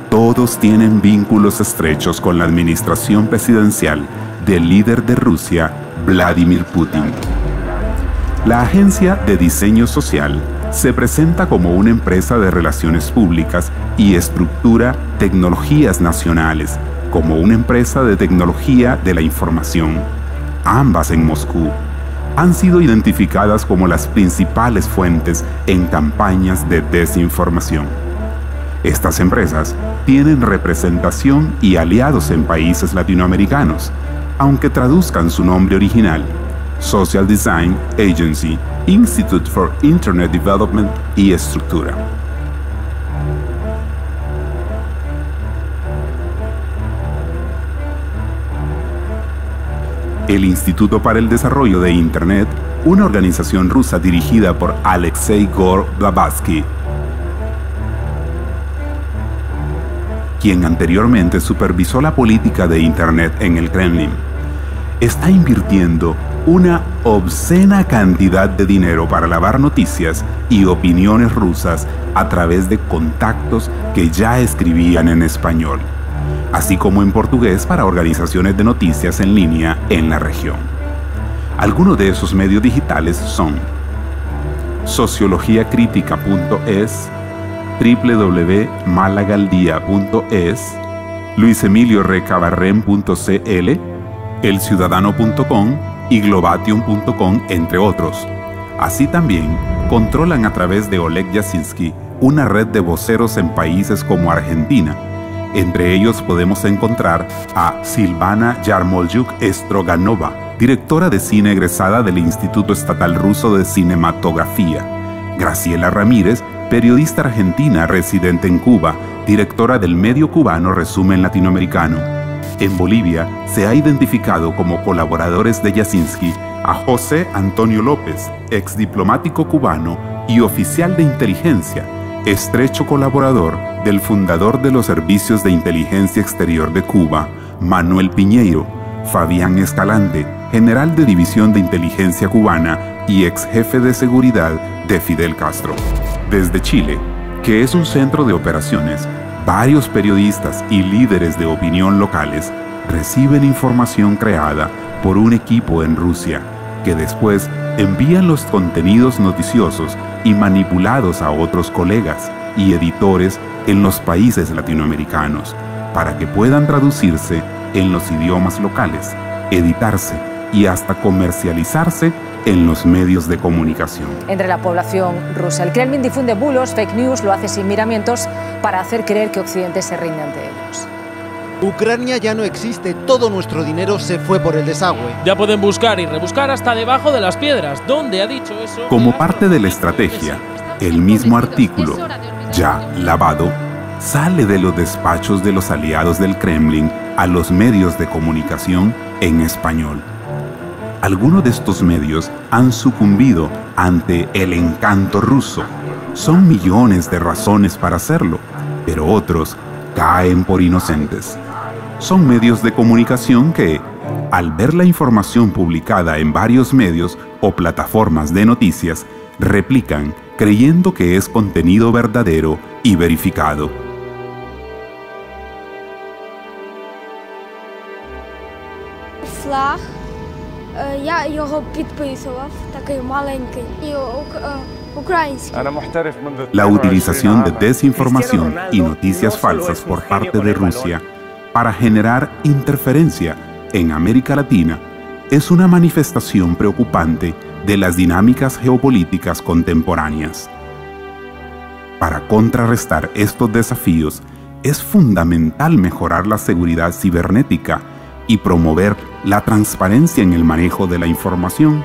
[SPEAKER 1] Todos tienen vínculos estrechos con la administración presidencial del líder de Rusia, Vladimir Putin. La agencia de diseño social se presenta como una empresa de relaciones públicas y estructura tecnologías nacionales como una empresa de tecnología de la información. Ambas en Moscú han sido identificadas como las principales fuentes en campañas de desinformación. Estas empresas tienen representación y aliados en países latinoamericanos, aunque traduzcan su nombre original, Social Design Agency, Institute for Internet Development y Estructura. El Instituto para el Desarrollo de Internet, una organización rusa dirigida por Alexei Gor-Blavatsky, quien anteriormente supervisó la política de Internet en el Kremlin, está invirtiendo una obscena cantidad de dinero para lavar noticias y opiniones rusas a través de contactos que ya escribían en español, así como en portugués para organizaciones de noticias en línea en la región. Algunos de esos medios digitales son sociologiacritica.es, www.malagaldia.es, luisemiliorecabarren.cl, elciudadano.com y globatium.com, entre otros. Así también controlan a través de Oleg Yasinski una red de voceros en países como Argentina. Entre ellos podemos encontrar a Silvana Yarmolyuk-Stroganova, directora de cine egresada del Instituto Estatal Ruso de Cinematografía; Graciela Ramírez, periodista argentina residente en Cuba, directora del medio cubano Resumen Latinoamericano. En Bolivia se ha identificado como colaboradores de Yasinski a José Antonio López, ex diplomático cubano y oficial de inteligencia, estrecho colaborador del fundador de los servicios de inteligencia exterior de Cuba, Manuel Piñeiro; Fabián Escalante, general de división de inteligencia cubana y ex jefe de seguridad de Fidel Castro. Desde Chile, que es un centro de operaciones, varios periodistas y líderes de opinión locales reciben información creada por un equipo en Rusia, que después envían los contenidos noticiosos y manipulados a otros colegas y editores en los países latinoamericanos, para que puedan traducirse en los idiomas locales, editarse y hasta comercializarse en los medios de comunicación.
[SPEAKER 11] Entre la población rusa, el Kremlin difunde bulos, fake news, lo hace sin miramientos para hacer creer que Occidente se rinde ante ellos.
[SPEAKER 16] Ucrania ya no existe, todo nuestro dinero se fue por el desagüe.
[SPEAKER 17] Ya pueden buscar y rebuscar hasta debajo de las piedras. ¿Dónde ha dicho eso?
[SPEAKER 1] Como parte de la estrategia, el mismo artículo, ya lavado, sale de los despachos de los aliados del Kremlin a los medios de comunicación en español. Algunos de estos medios han sucumbido ante el encanto ruso. Son millones de razones para hacerlo, pero otros caen por inocentes. Son medios de comunicación que, al ver la información publicada en varios medios o plataformas de noticias, replican creyendo que es contenido verdadero y verificado.
[SPEAKER 6] Флаг, я його підписував, такий маленький, і український.
[SPEAKER 1] La utilización de desinformación y noticias falsas por parte de Rusia para generar interferencia en América Latina es una manifestación preocupante de las dinámicas geopolíticas contemporáneas. Para contrarrestar estos desafíos, es fundamental mejorar la seguridad cibernética y promover la transparencia en el manejo de la información.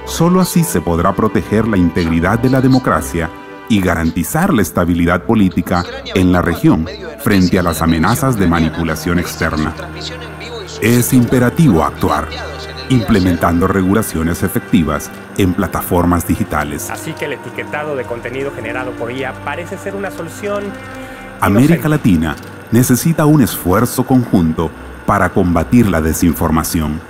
[SPEAKER 1] Solo así se podrá proteger la integridad de la democracia y garantizar la estabilidad política en la región frente a las amenazas de manipulación externa. Es imperativo actuar, implementando regulaciones efectivas en plataformas digitales.
[SPEAKER 18] Así que el etiquetado de contenido generado por IA parece ser una solución.
[SPEAKER 1] América Latina necesita un esfuerzo conjunto para combatir la desinformación.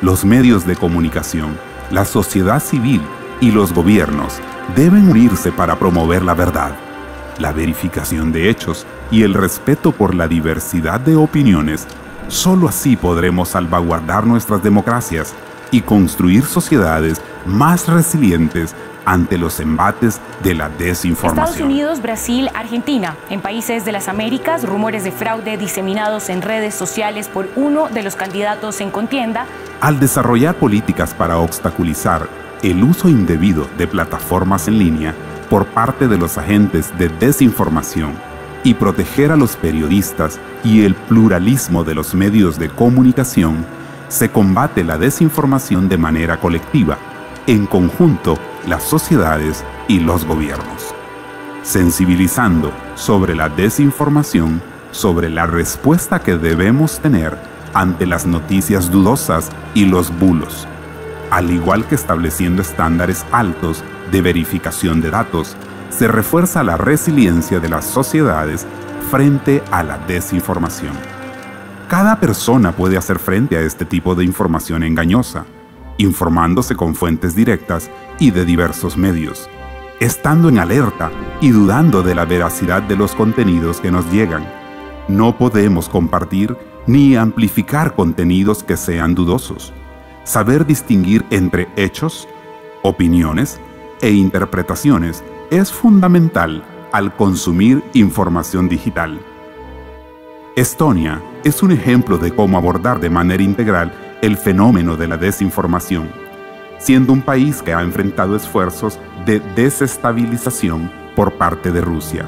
[SPEAKER 1] Los medios de comunicación, la sociedad civil y los gobiernos deben unirse para promover la verdad, la verificación de hechos y el respeto por la diversidad de opiniones. Solo así podremos salvaguardar nuestras democracias y construir sociedades más resilientes ante los embates de la desinformación.
[SPEAKER 19] Estados Unidos, Brasil, Argentina. En países de las Américas, rumores de fraude diseminados en redes sociales por uno de los candidatos en contienda.
[SPEAKER 1] Al desarrollar políticas para obstaculizar el uso indebido de plataformas en línea por parte de los agentes de desinformación y proteger a los periodistas y el pluralismo de los medios de comunicación, se combate la desinformación de manera colectiva, en conjunto las sociedades y los gobiernos, sensibilizando sobre la desinformación, sobre la respuesta que debemos tener ante las noticias dudosas y los bulos, al igual que estableciendo estándares altos de verificación de datos. Se refuerza la resiliencia de las sociedades frente a la desinformación. Cada persona puede hacer frente a este tipo de información engañosa, informándose con fuentes directas y de diversos medios, estando en alerta y dudando de la veracidad de los contenidos que nos llegan. No podemos compartir ni amplificar contenidos que sean dudosos. Saber distinguir entre hechos, opiniones e interpretaciones es fundamental al consumir información digital. Estonia es un ejemplo de cómo abordar de manera integral el fenómeno de la desinformación, siendo un país que ha enfrentado esfuerzos de desestabilización por parte de Rusia.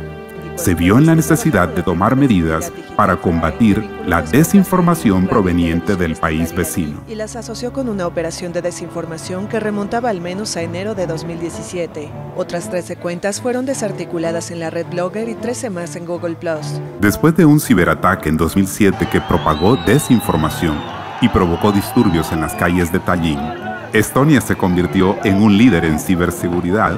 [SPEAKER 1] Se vio en la necesidad de tomar medidas para combatir la desinformación proveniente del país vecino.
[SPEAKER 20] Y las asoció con una operación de desinformación que remontaba al menos a enero de 2017. Otras 13 cuentas fueron desarticuladas en la red Blogger y 13 más en Google+.
[SPEAKER 1] Después de un ciberataque en 2007 que propagó desinformación y provocó disturbios en las calles de Tallinn, Estonia se convirtió en un líder en ciberseguridad,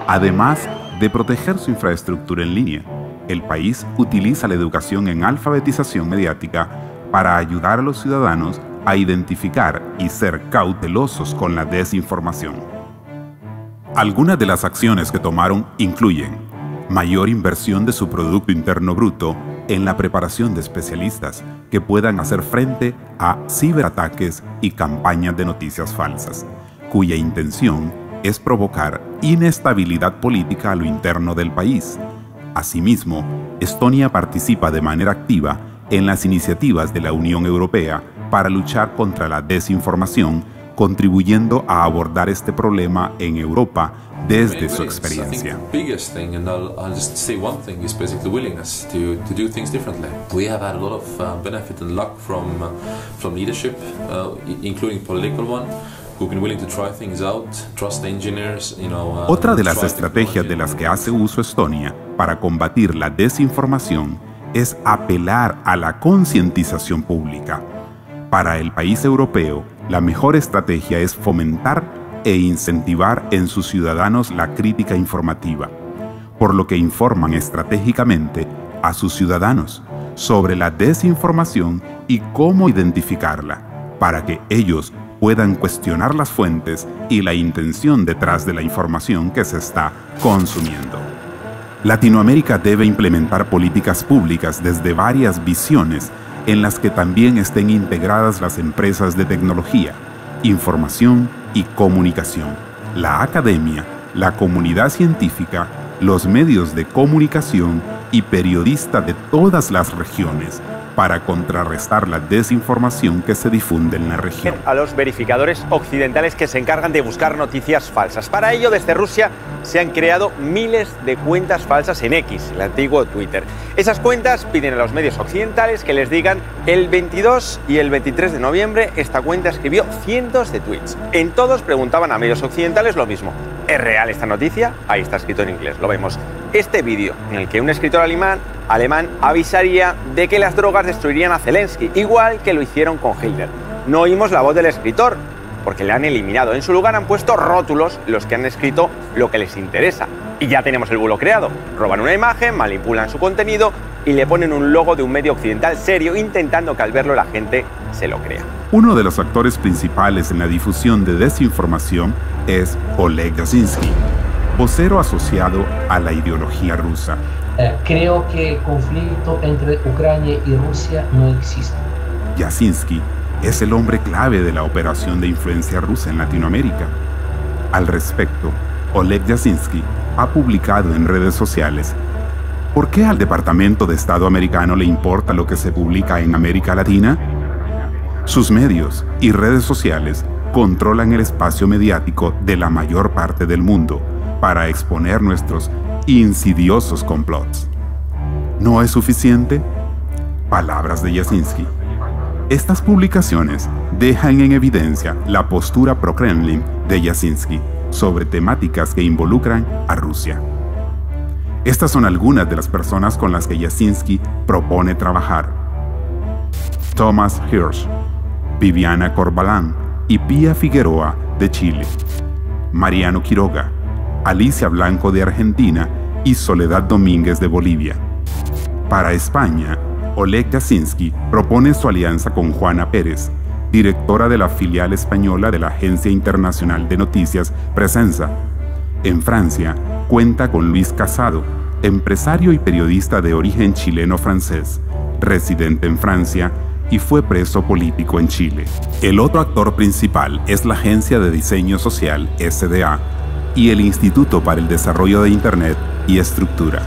[SPEAKER 1] además de proteger su infraestructura en línea. El país utiliza la educación en alfabetización mediática para ayudar a los ciudadanos a identificar y ser cautelosos con la desinformación. Algunas de las acciones que tomaron incluyen mayor inversión de su Producto Interno Bruto en la preparación de especialistas que puedan hacer frente a ciberataques y campañas de noticias falsas, cuya intención es provocar inestabilidad política a lo interno del país. Asimismo, Estonia participa de manera activa en las iniciativas de la Unión Europea para luchar contra la desinformación, contribuyendo a abordar este problema en Europa desde su experiencia. Otra de las estrategias de las que hace uso Estonia para combatir la desinformación es apelar a la concientización pública. Para el país europeo, la mejor estrategia es fomentar e incentivar en sus ciudadanos la crítica informativa, por lo que informan estratégicamente a sus ciudadanos sobre la desinformación y cómo identificarla, para que ellos puedan cuestionar las fuentes y la intención detrás de la información que se está consumiendo. Latinoamérica debe implementar políticas públicas desde varias visiones en las que también estén integradas las empresas de tecnología, información y comunicación, la academia, la comunidad científica, los medios de comunicación y periodistas de todas las regiones, para contrarrestar la desinformación que se difunde en la región.
[SPEAKER 2] A los verificadores occidentales que se encargan de buscar noticias falsas. Para ello, desde Rusia se han creado miles de cuentas falsas en X, el antiguo Twitter. Esas cuentas piden a los medios occidentales que les digan: el 22 y el 23 de noviembre esta cuenta escribió cientos de tweets. En todos preguntaban a medios occidentales lo mismo: ¿es real esta noticia? Ahí está escrito en inglés, lo vemos. Este vídeo en el que un escritor alemán avisaría de que las drogas destruirían a Zelensky, igual que lo hicieron con Hitler. No oímos la voz del escritor, porque le han eliminado. En su lugar han puesto rótulos los que han escrito lo que les interesa. Y ya tenemos el bulo creado. Roban una imagen, manipulan su contenido y le ponen un logo de un medio occidental serio, intentando que al verlo la gente se lo crea.
[SPEAKER 1] Uno de los actores principales en la difusión de desinformación es Oleg Yasinski, vocero asociado a la ideología rusa.
[SPEAKER 28] Creo que el conflicto entre Ucrania y Rusia no existe.
[SPEAKER 1] Yasinski es el hombre clave de la operación de influencia rusa en Latinoamérica. Al respecto, Oleg Yasinski ha publicado en redes sociales: ¿por qué al Departamento de Estado americano le importa lo que se publica en América Latina? Sus medios y redes sociales controlan el espacio mediático de la mayor parte del mundo para exponer nuestros insidiosos complots. ¿No es suficiente? Palabras de Yasinski. Estas publicaciones dejan en evidencia la postura pro-Kremlin de Yasinski sobre temáticas que involucran a Rusia. Estas son algunas de las personas con las que Yasinski propone trabajar: Thomas Hirsch, Viviana Corbalán y Pía Figueroa de Chile, Mariano Quiroga, Alicia Blanco de Argentina y Soledad Domínguez de Bolivia. Para España, Oleg Yasinski propone su alianza con Juana Pérez, directora de la filial española de la agencia internacional de noticias Presensa. En Francia, cuenta con Luis Casado, empresario y periodista de origen chileno-francés, residente en Francia y fue preso político en Chile. El otro actor principal es la agencia de diseño social SDA y el Instituto para el Desarrollo de Internet y Estructura,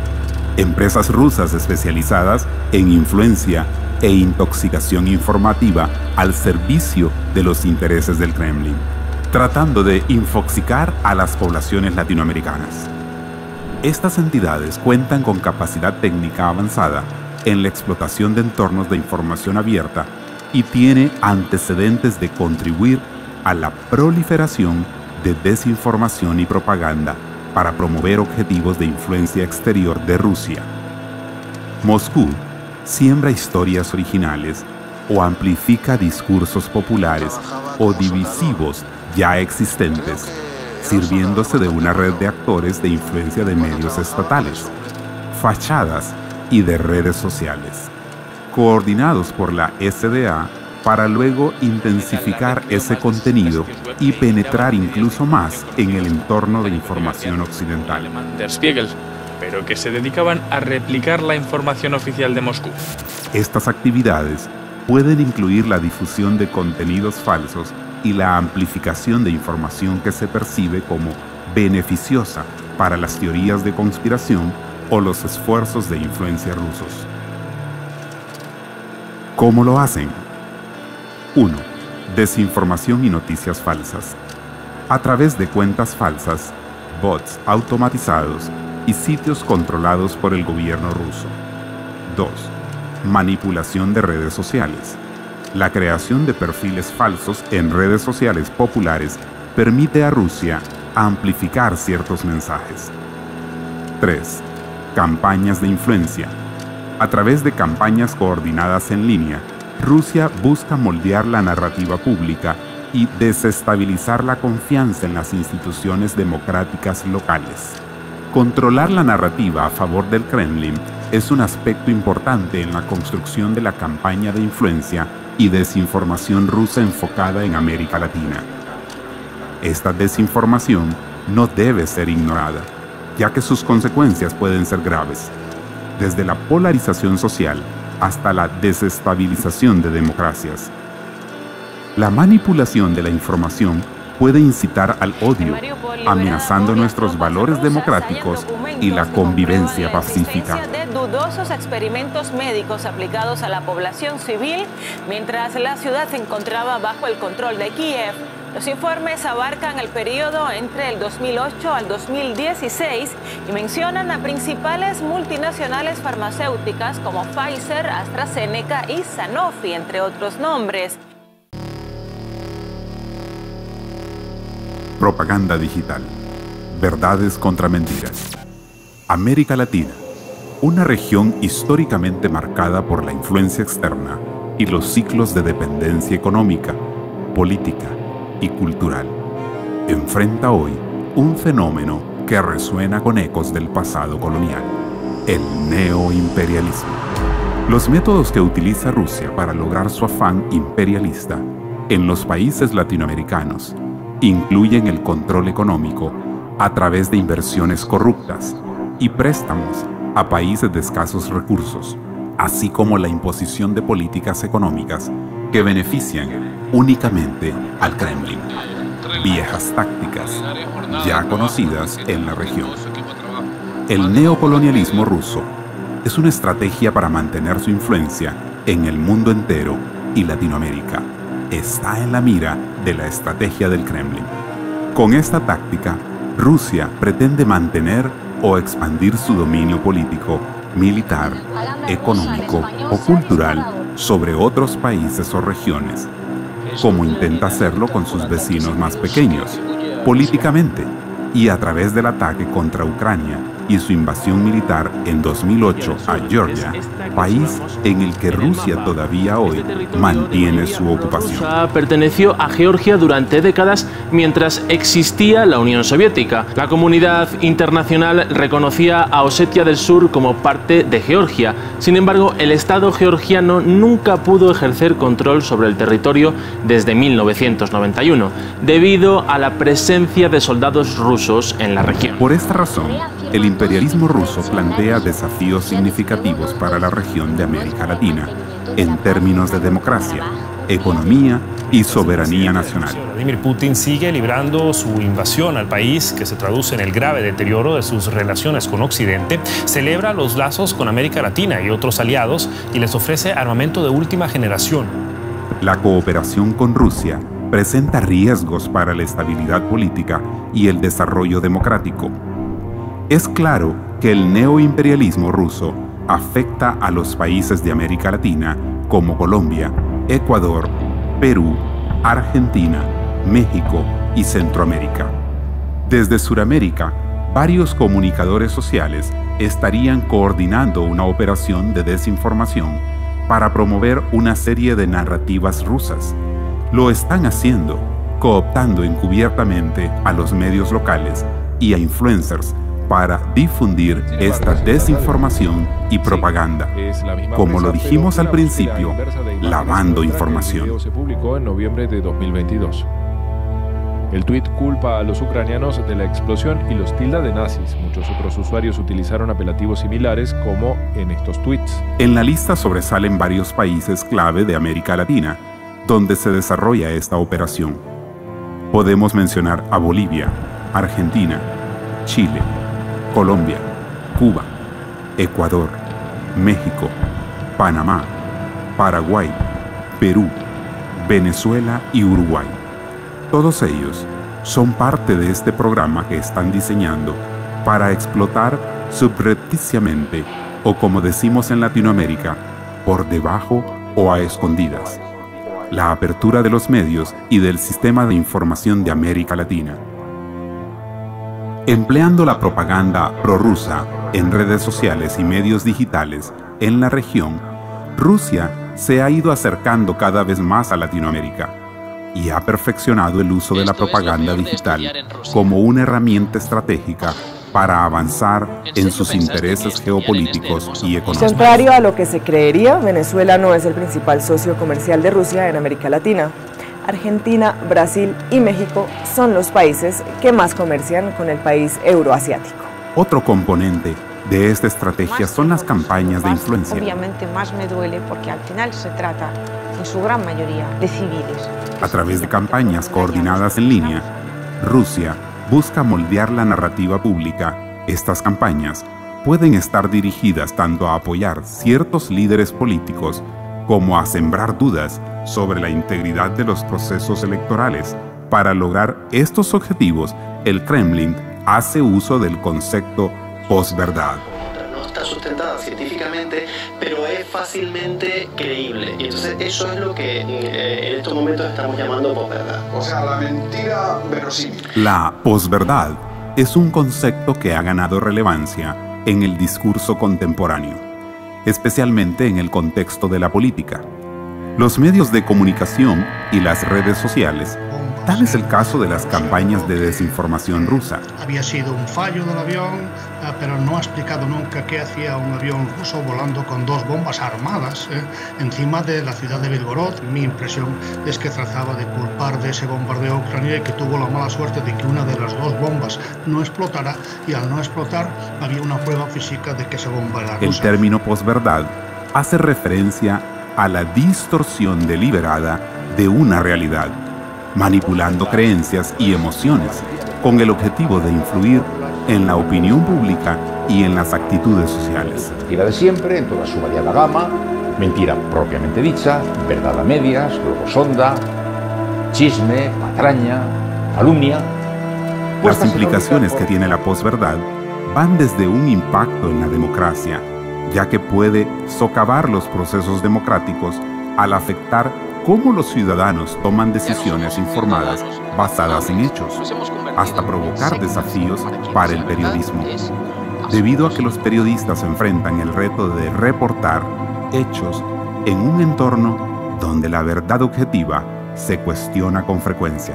[SPEAKER 1] empresas rusas especializadas en influencia e intoxicación informativa al servicio de los intereses del Kremlin, tratando de infoxicar a las poblaciones latinoamericanas. Estas entidades cuentan con capacidad técnica avanzada en la explotación de entornos de información abierta y tiene antecedentes de contribuir a la proliferación de desinformación y propaganda para promover objetivos de influencia exterior de Rusia. Moscú siembra historias originales o amplifica discursos populares o divisivos ya existentes, sirviéndose de una red de actores de influencia de medios estatales, fachadas y de redes sociales, coordinados por la SDA para luego intensificar ese contenido y penetrar incluso más en el entorno de información occidental.
[SPEAKER 3] Der Spiegel, pero que se dedicaban a replicar la información oficial de Moscú.
[SPEAKER 1] Estas actividades pueden incluir la difusión de contenidos falsos y la amplificación de información que se percibe como beneficiosa para las teorías de conspiración o los esfuerzos de influencia rusos. ¿Cómo lo hacen? 1. Desinformación y noticias falsas. A través de cuentas falsas, bots automatizados y sitios controlados por el gobierno ruso. 2. Manipulación de redes sociales. La creación de perfiles falsos en redes sociales populares permite a Rusia amplificar ciertos mensajes. 3. Campañas de influencia. A través de campañas coordinadas en línea, Rusia busca moldear la narrativa pública y desestabilizar la confianza en las instituciones democráticas locales. Controlar la narrativa a favor del Kremlin es un aspecto importante en la construcción de la campaña de influencia y desinformación rusa enfocada en América Latina. Esta desinformación no debe ser ignorada, ya que sus consecuencias pueden ser graves, desde la polarización social hasta la desestabilización de democracias. La manipulación de la información puede incitar al odio, amenazando nuestros valores democráticos y la convivencia pacífica.
[SPEAKER 8] De dudosos experimentos médicos aplicados a la población civil mientras la ciudad se encontraba bajo el control de Kiev. Los informes abarcan el periodo entre el 2008 al 2016 y mencionan a principales multinacionales farmacéuticas como Pfizer, AstraZeneca y Sanofi, entre otros nombres.
[SPEAKER 1] Propaganda digital. Verdades contra mentiras. América Latina, una región históricamente marcada por la influencia externa y los ciclos de dependencia económica, política y cultural, enfrenta hoy un fenómeno que resuena con ecos del pasado colonial, el neoimperialismo. Los métodos que utiliza Rusia para lograr su afán imperialista en los países latinoamericanos incluyen el control económico a través de inversiones corruptas y préstamos a países de escasos recursos, así como la imposición de políticas económicas que benefician únicamente al Kremlin. Viejas tácticas ya conocidas en la región. El neocolonialismo ruso es una estrategia para mantener su influencia en el mundo entero y Latinoamérica. Está en la mira de la estrategia del Kremlin. Con esta táctica, Rusia pretende mantener o expandir su dominio político, militar, económico o cultural sobre otros países o regiones, como intenta hacerlo con sus vecinos más pequeños, políticamente y a través del ataque contra Ucrania y su invasión militar en 2008 a Georgia, país en el que Rusia todavía hoy mantiene su ocupación.
[SPEAKER 17] Perteneció a Georgia durante décadas mientras existía la Unión Soviética. La comunidad internacional reconocía a Osetia del Sur como parte de Georgia. Sin embargo, el Estado georgiano nunca pudo ejercer control sobre el territorio desde 1991, debido a la presencia de soldados rusos en la región.
[SPEAKER 1] Por esta razón, el imperialismo ruso plantea desafíos significativos para la región de América Latina en términos de democracia, economía y soberanía nacional.
[SPEAKER 4] Vladimir Putin sigue librando su invasión al país, que se traduce en el grave deterioro de sus relaciones con Occidente, celebra los lazos con América Latina y otros aliados y les ofrece armamento de última generación.
[SPEAKER 1] La cooperación con Rusia presenta riesgos para la estabilidad política y el desarrollo democrático. Es claro que el neoimperialismo ruso afecta a los países de América Latina como Colombia, Ecuador, Perú, Argentina, México y Centroamérica. Desde Sudamérica, varios comunicadores sociales estarían coordinando una operación de desinformación para promover una serie de narrativas rusas. Lo están haciendo, cooptando encubiertamente a los medios locales y a influencers para difundir esta desinformación y propaganda, como lo dijimos al principio, lavando información.
[SPEAKER 9] Se publicó en noviembre de 2022. El tuit culpa a los ucranianos de la explosión y los tilda de nazis. Muchos otros usuarios utilizaron apelativos similares como en estos tuits.
[SPEAKER 1] En la lista sobresalen varios países clave de América Latina, donde se desarrolla esta operación. Podemos mencionar a Bolivia, Argentina, Chile, Colombia, Cuba, Ecuador, México, Panamá, Paraguay, Perú, Venezuela y Uruguay. Todos ellos son parte de este programa que están diseñando para explotar subrepticiamente, o como decimos en Latinoamérica, por debajo o a escondidas, la apertura de los medios y del sistema de información de América Latina. Empleando la propaganda prorrusa en redes sociales y medios digitales en la región, Rusia se ha ido acercando cada vez más a Latinoamérica y ha perfeccionado el uso de la propaganda digital como una herramienta estratégica para avanzar en sus intereses geopolíticos y económicos.
[SPEAKER 5] Contrario a lo que se creería, Venezuela no es el principal socio comercial de Rusia en América Latina. Argentina, Brasil y México son los países que más comercian con el país euroasiático.
[SPEAKER 1] Otro componente de esta estrategia son las campañas de influencia.
[SPEAKER 7] Obviamente más me duele porque al final se trata, en su gran mayoría, de civiles.
[SPEAKER 1] A través de campañas coordinadas en línea, Rusia busca moldear la narrativa pública. Estas campañas pueden estar dirigidas tanto a apoyar ciertos líderes políticos como a sembrar dudas sobre la integridad de los procesos electorales. Para lograr estos objetivos, el Kremlin hace uso del concepto posverdad.
[SPEAKER 21] No está sustentada científicamente, pero es fácilmente creíble. Y entonces eso es lo que en estos momentos estamos llamando posverdad.
[SPEAKER 22] O sea, la mentira verosímil.
[SPEAKER 1] La posverdad es un concepto que ha ganado relevancia en el discurso contemporáneo, especialmente en el contexto de la política. Los medios de comunicación y las redes sociales, tal es el caso de las campañas de desinformación rusa.
[SPEAKER 23] Había sido un fallo del avión, pero no ha explicado nunca qué hacía un avión ruso volando con 2 bombas armadas encima de la ciudad de Belgorod. Mi impresión es que trataba de culpar de ese bombardeo a Ucrania y que tuvo la mala suerte de que una de las 2 bombas no explotara, y al no explotar había una prueba física de que esa bomba era rusa.
[SPEAKER 1] El término posverdad hace referencia a la distorsión deliberada de una realidad, manipulando creencias y emociones con el objetivo de influir en la opinión pública y en las actitudes sociales.
[SPEAKER 24] Mentira de siempre, en toda su variada gama, mentira propiamente dicha, verdad a medias, globo sonda, chisme, patraña, calumnia.
[SPEAKER 1] Las implicaciones que tiene la posverdad van desde un impacto en la democracia, ya que puede socavar los procesos democráticos al afectar cómo los ciudadanos toman decisiones informadas basadas en hechos, hasta provocar desafíos para el periodismo, debido a que los periodistas enfrentan el reto de reportar hechos en un entorno donde la verdad objetiva se cuestiona con frecuencia.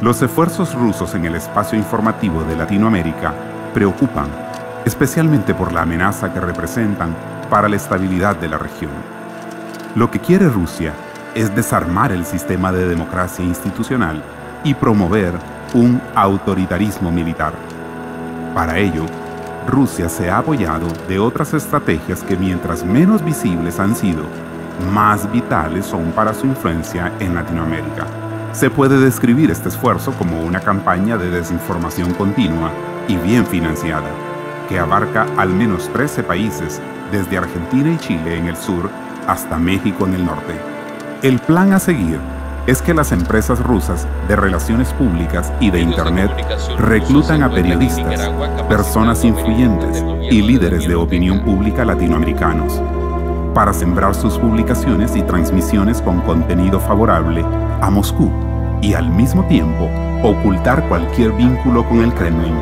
[SPEAKER 1] Los esfuerzos rusos en el espacio informativo de Latinoamérica preocupan, especialmente por la amenaza que representan para la estabilidad de la región. Lo que quiere Rusia es desarmar el sistema de democracia institucional y promover un autoritarismo militar. Para ello, Rusia se ha apoyado de otras estrategias que, mientras menos visibles han sido, más vitales son para su influencia en Latinoamérica. Se puede describir este esfuerzo como una campaña de desinformación continua y bien financiada, que abarca al menos 13 países, desde Argentina y Chile en el sur hasta México en el norte. El plan a seguir es que las empresas rusas de relaciones públicas y de Internet reclutan a periodistas, personas influyentes y líderes de opinión pública latinoamericanos para sembrar sus publicaciones y transmisiones con contenido favorable a Moscú y al mismo tiempo ocultar cualquier vínculo con el Kremlin.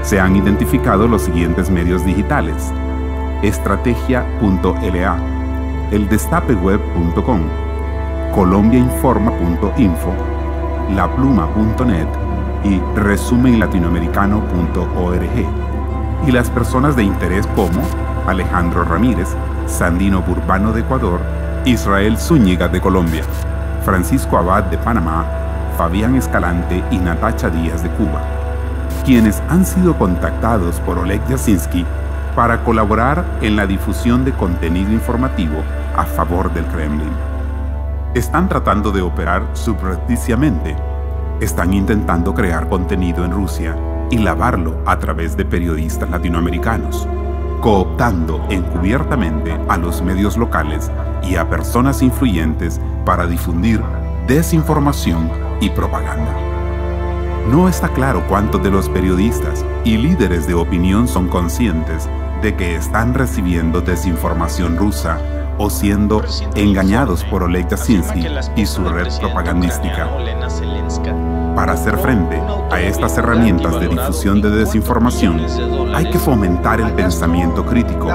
[SPEAKER 1] Se han identificado los siguientes medios digitales: estrategia.la, eldestapeweb.com, colombiainforma.info, lapluma.net y resumenlatinoamericano.org. Y las personas de interés como Alejandro Ramírez, Sandino Burbano de Ecuador, Israel Zúñiga de Colombia, Francisco Abad de Panamá, Fabián Escalante y Natacha Díaz de Cuba, quienes han sido contactados por Oleg Yasinski para colaborar en la difusión de contenido informativo a favor del Kremlin. Están tratando de operar subrepticiamente. Están intentando crear contenido en Rusia y lavarlo a través de periodistas latinoamericanos, cooptando encubiertamente a los medios locales y a personas influyentes para difundir desinformación y propaganda. No está claro cuántos de los periodistas y líderes de opinión son conscientes de que están recibiendo desinformación rusa o siendo engañados por Oleg Yasinski y su red propagandística. Para hacer frente a estas herramientas de difusión de desinformación, hay que fomentar el pensamiento crítico,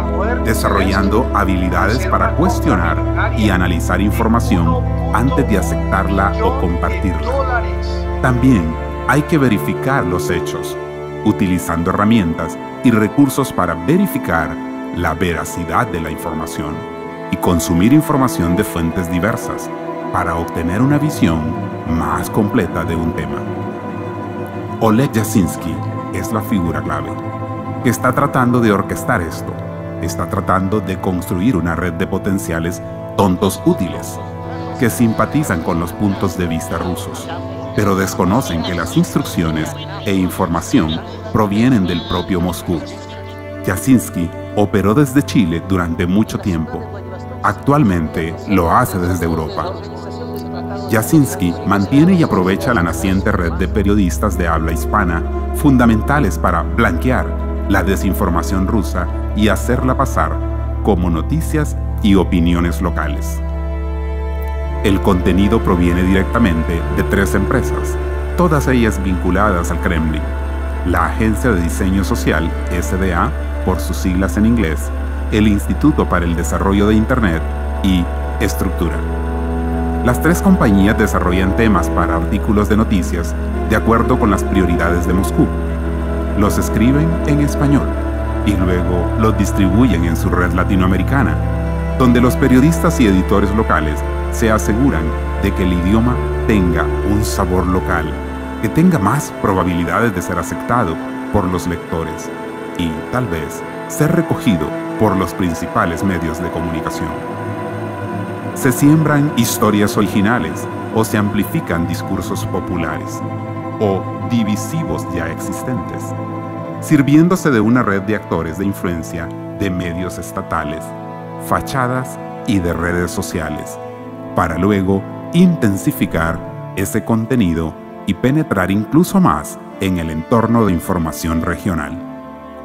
[SPEAKER 1] desarrollando habilidades para cuestionar y analizar información antes de aceptarla o compartirla. También hay que verificar los hechos, utilizando herramientas y recursos para verificar la veracidad de la información y consumir información de fuentes diversas para obtener una visión más completa de un tema. Oleg Yasinski es la figura clave, que está tratando de orquestar esto. Está tratando de construir una red de potenciales tontos útiles, que simpatizan con los puntos de vista rusos, pero desconocen que las instrucciones e información provienen del propio Moscú. Yasinski operó desde Chile durante mucho tiempo. Actualmente lo hace desde Europa. Yasinski mantiene y aprovecha la naciente red de periodistas de habla hispana fundamentales para blanquear la desinformación rusa y hacerla pasar como noticias y opiniones locales. El contenido proviene directamente de 3 empresas, todas ellas vinculadas al Kremlin: la Agencia de Diseño Social, SDA, por sus siglas en inglés, el Instituto para el Desarrollo de Internet y Estructura. Las 3 compañías desarrollan temas para artículos de noticias de acuerdo con las prioridades de Moscú. Los escriben en español y luego los distribuyen en su red latinoamericana, donde los periodistas y editores locales se aseguran de que el idioma tenga un sabor local, que tenga más probabilidades de ser aceptado por los lectores y, tal vez, ser recogido por los principales medios de comunicación. Se siembran historias originales o se amplifican discursos populares o divisivos ya existentes, sirviéndose de una red de actores de influencia de medios estatales, fachadas y de redes sociales, para luego intensificar ese contenido y penetrar incluso más en el entorno de información regional.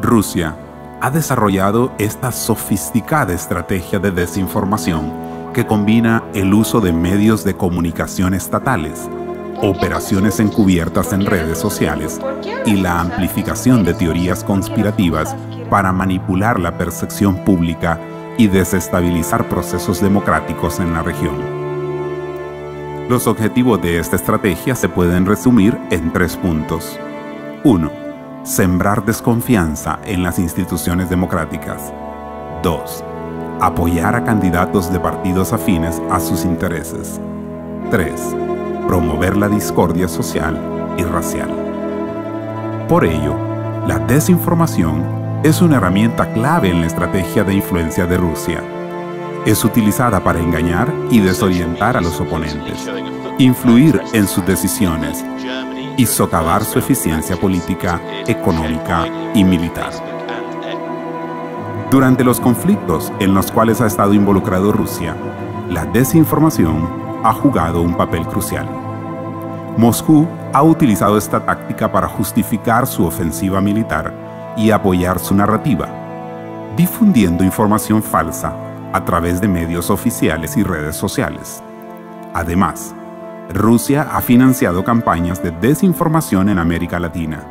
[SPEAKER 1] Rusia ha desarrollado esta sofisticada estrategia de desinformación que combina el uso de medios de comunicación estatales, operaciones encubiertas en redes sociales y la amplificación de teorías conspirativas para manipular la percepción pública y desestabilizar procesos democráticos en la región. Los objetivos de esta estrategia se pueden resumir en 3 puntos. 1. Sembrar desconfianza en las instituciones democráticas. 2. Apoyar a candidatos de partidos afines a sus intereses. 3. Promover la discordia social y racial. Por ello, la desinformación es una herramienta clave en la estrategia de influencia de Rusia. Es utilizada para engañar y desorientar a los oponentes, influir en sus decisiones y socavar su eficiencia política, económica y militar. Durante los conflictos en los cuales ha estado involucrado Rusia, la desinformación ha jugado un papel crucial. Moscú ha utilizado esta táctica para justificar su ofensiva militar y apoyar su narrativa, difundiendo información falsa a través de medios oficiales y redes sociales. Además, Rusia ha financiado campañas de desinformación en América Latina,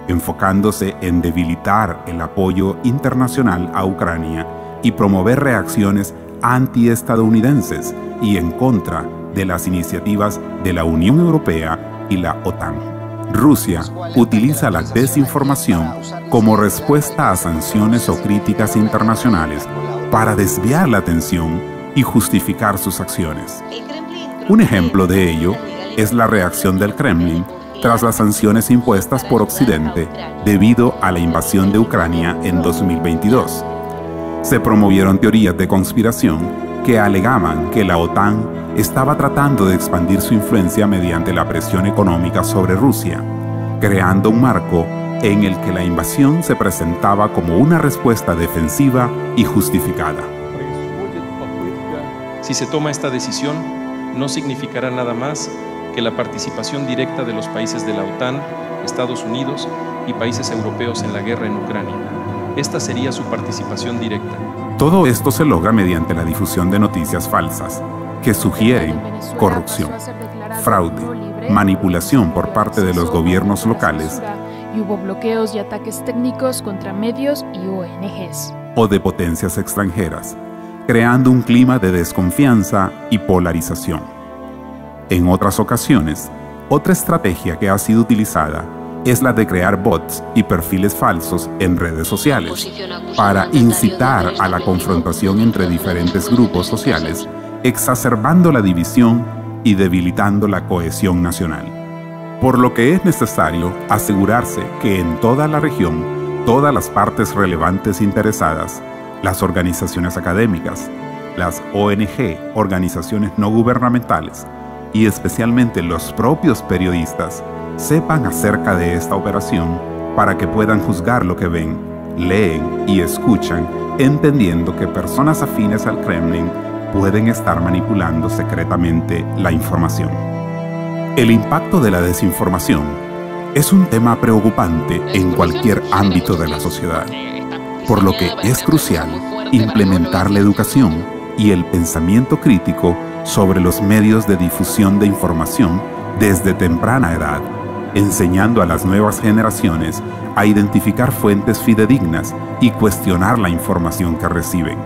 [SPEAKER 1] enfocándose en debilitar el apoyo internacional a Ucrania y promover reacciones antiestadounidenses y en contra de las iniciativas de la Unión Europea y la OTAN. Rusia utiliza la desinformación como respuesta a sanciones o críticas internacionales para desviar la atención y justificar sus acciones. Un ejemplo de ello es la reacción del Kremlin tras las sanciones impuestas por Occidente debido a la invasión de Ucrania en 2022. Se promovieron teorías de conspiración que alegaban que la OTAN estaba tratando de expandir su influencia mediante la presión económica sobre Rusia, creando un marco en el que la invasión se presentaba como una respuesta defensiva y justificada.
[SPEAKER 10] Si se toma esta decisión, no significará nada más que la participación directa de los países de la OTAN, Estados Unidos y países europeos en la guerra en Ucrania. Esta sería su participación directa.
[SPEAKER 1] Todo esto se logra mediante la difusión de noticias falsas, que sugieren corrupción, fraude, manipulación por parte de los gobiernos locales
[SPEAKER 12] y hubo bloqueos y ataques técnicos contra medios y ONGs.
[SPEAKER 1] O de potencias extranjeras, creando un clima de desconfianza y polarización. En otras ocasiones, otra estrategia que ha sido utilizada es la de crear bots y perfiles falsos en redes sociales para incitar a la confrontación entre diferentes grupos sociales, exacerbando la división y debilitando la cohesión nacional. Por lo que es necesario asegurarse que en toda la región, todas las partes relevantes interesadas, las organizaciones académicas, las ONG, organizaciones no gubernamentales, y especialmente los propios periodistas, sepan acerca de esta operación para que puedan juzgar lo que ven, leen y escuchan, entendiendo que personas afines al Kremlin pueden estar manipulando secretamente la información. El impacto de la desinformación es un tema preocupante en cualquier ámbito de la sociedad, por lo que es crucial implementar la educación y el pensamiento crítico sobre los medios de difusión de información desde temprana edad, enseñando a las nuevas generaciones a identificar fuentes fidedignas y cuestionar la información que reciben.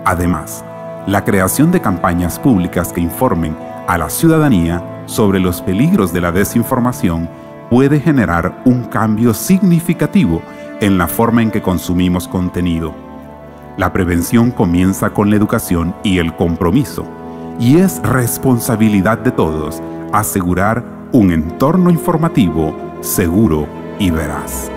[SPEAKER 1] Además, la creación de campañas públicas que informen a la ciudadanía sobre los peligros de la desinformación puede generar un cambio significativo en la forma en que consumimos contenido. La prevención comienza con la educación y el compromiso, y es responsabilidad de todos asegurar un entorno informativo seguro y veraz.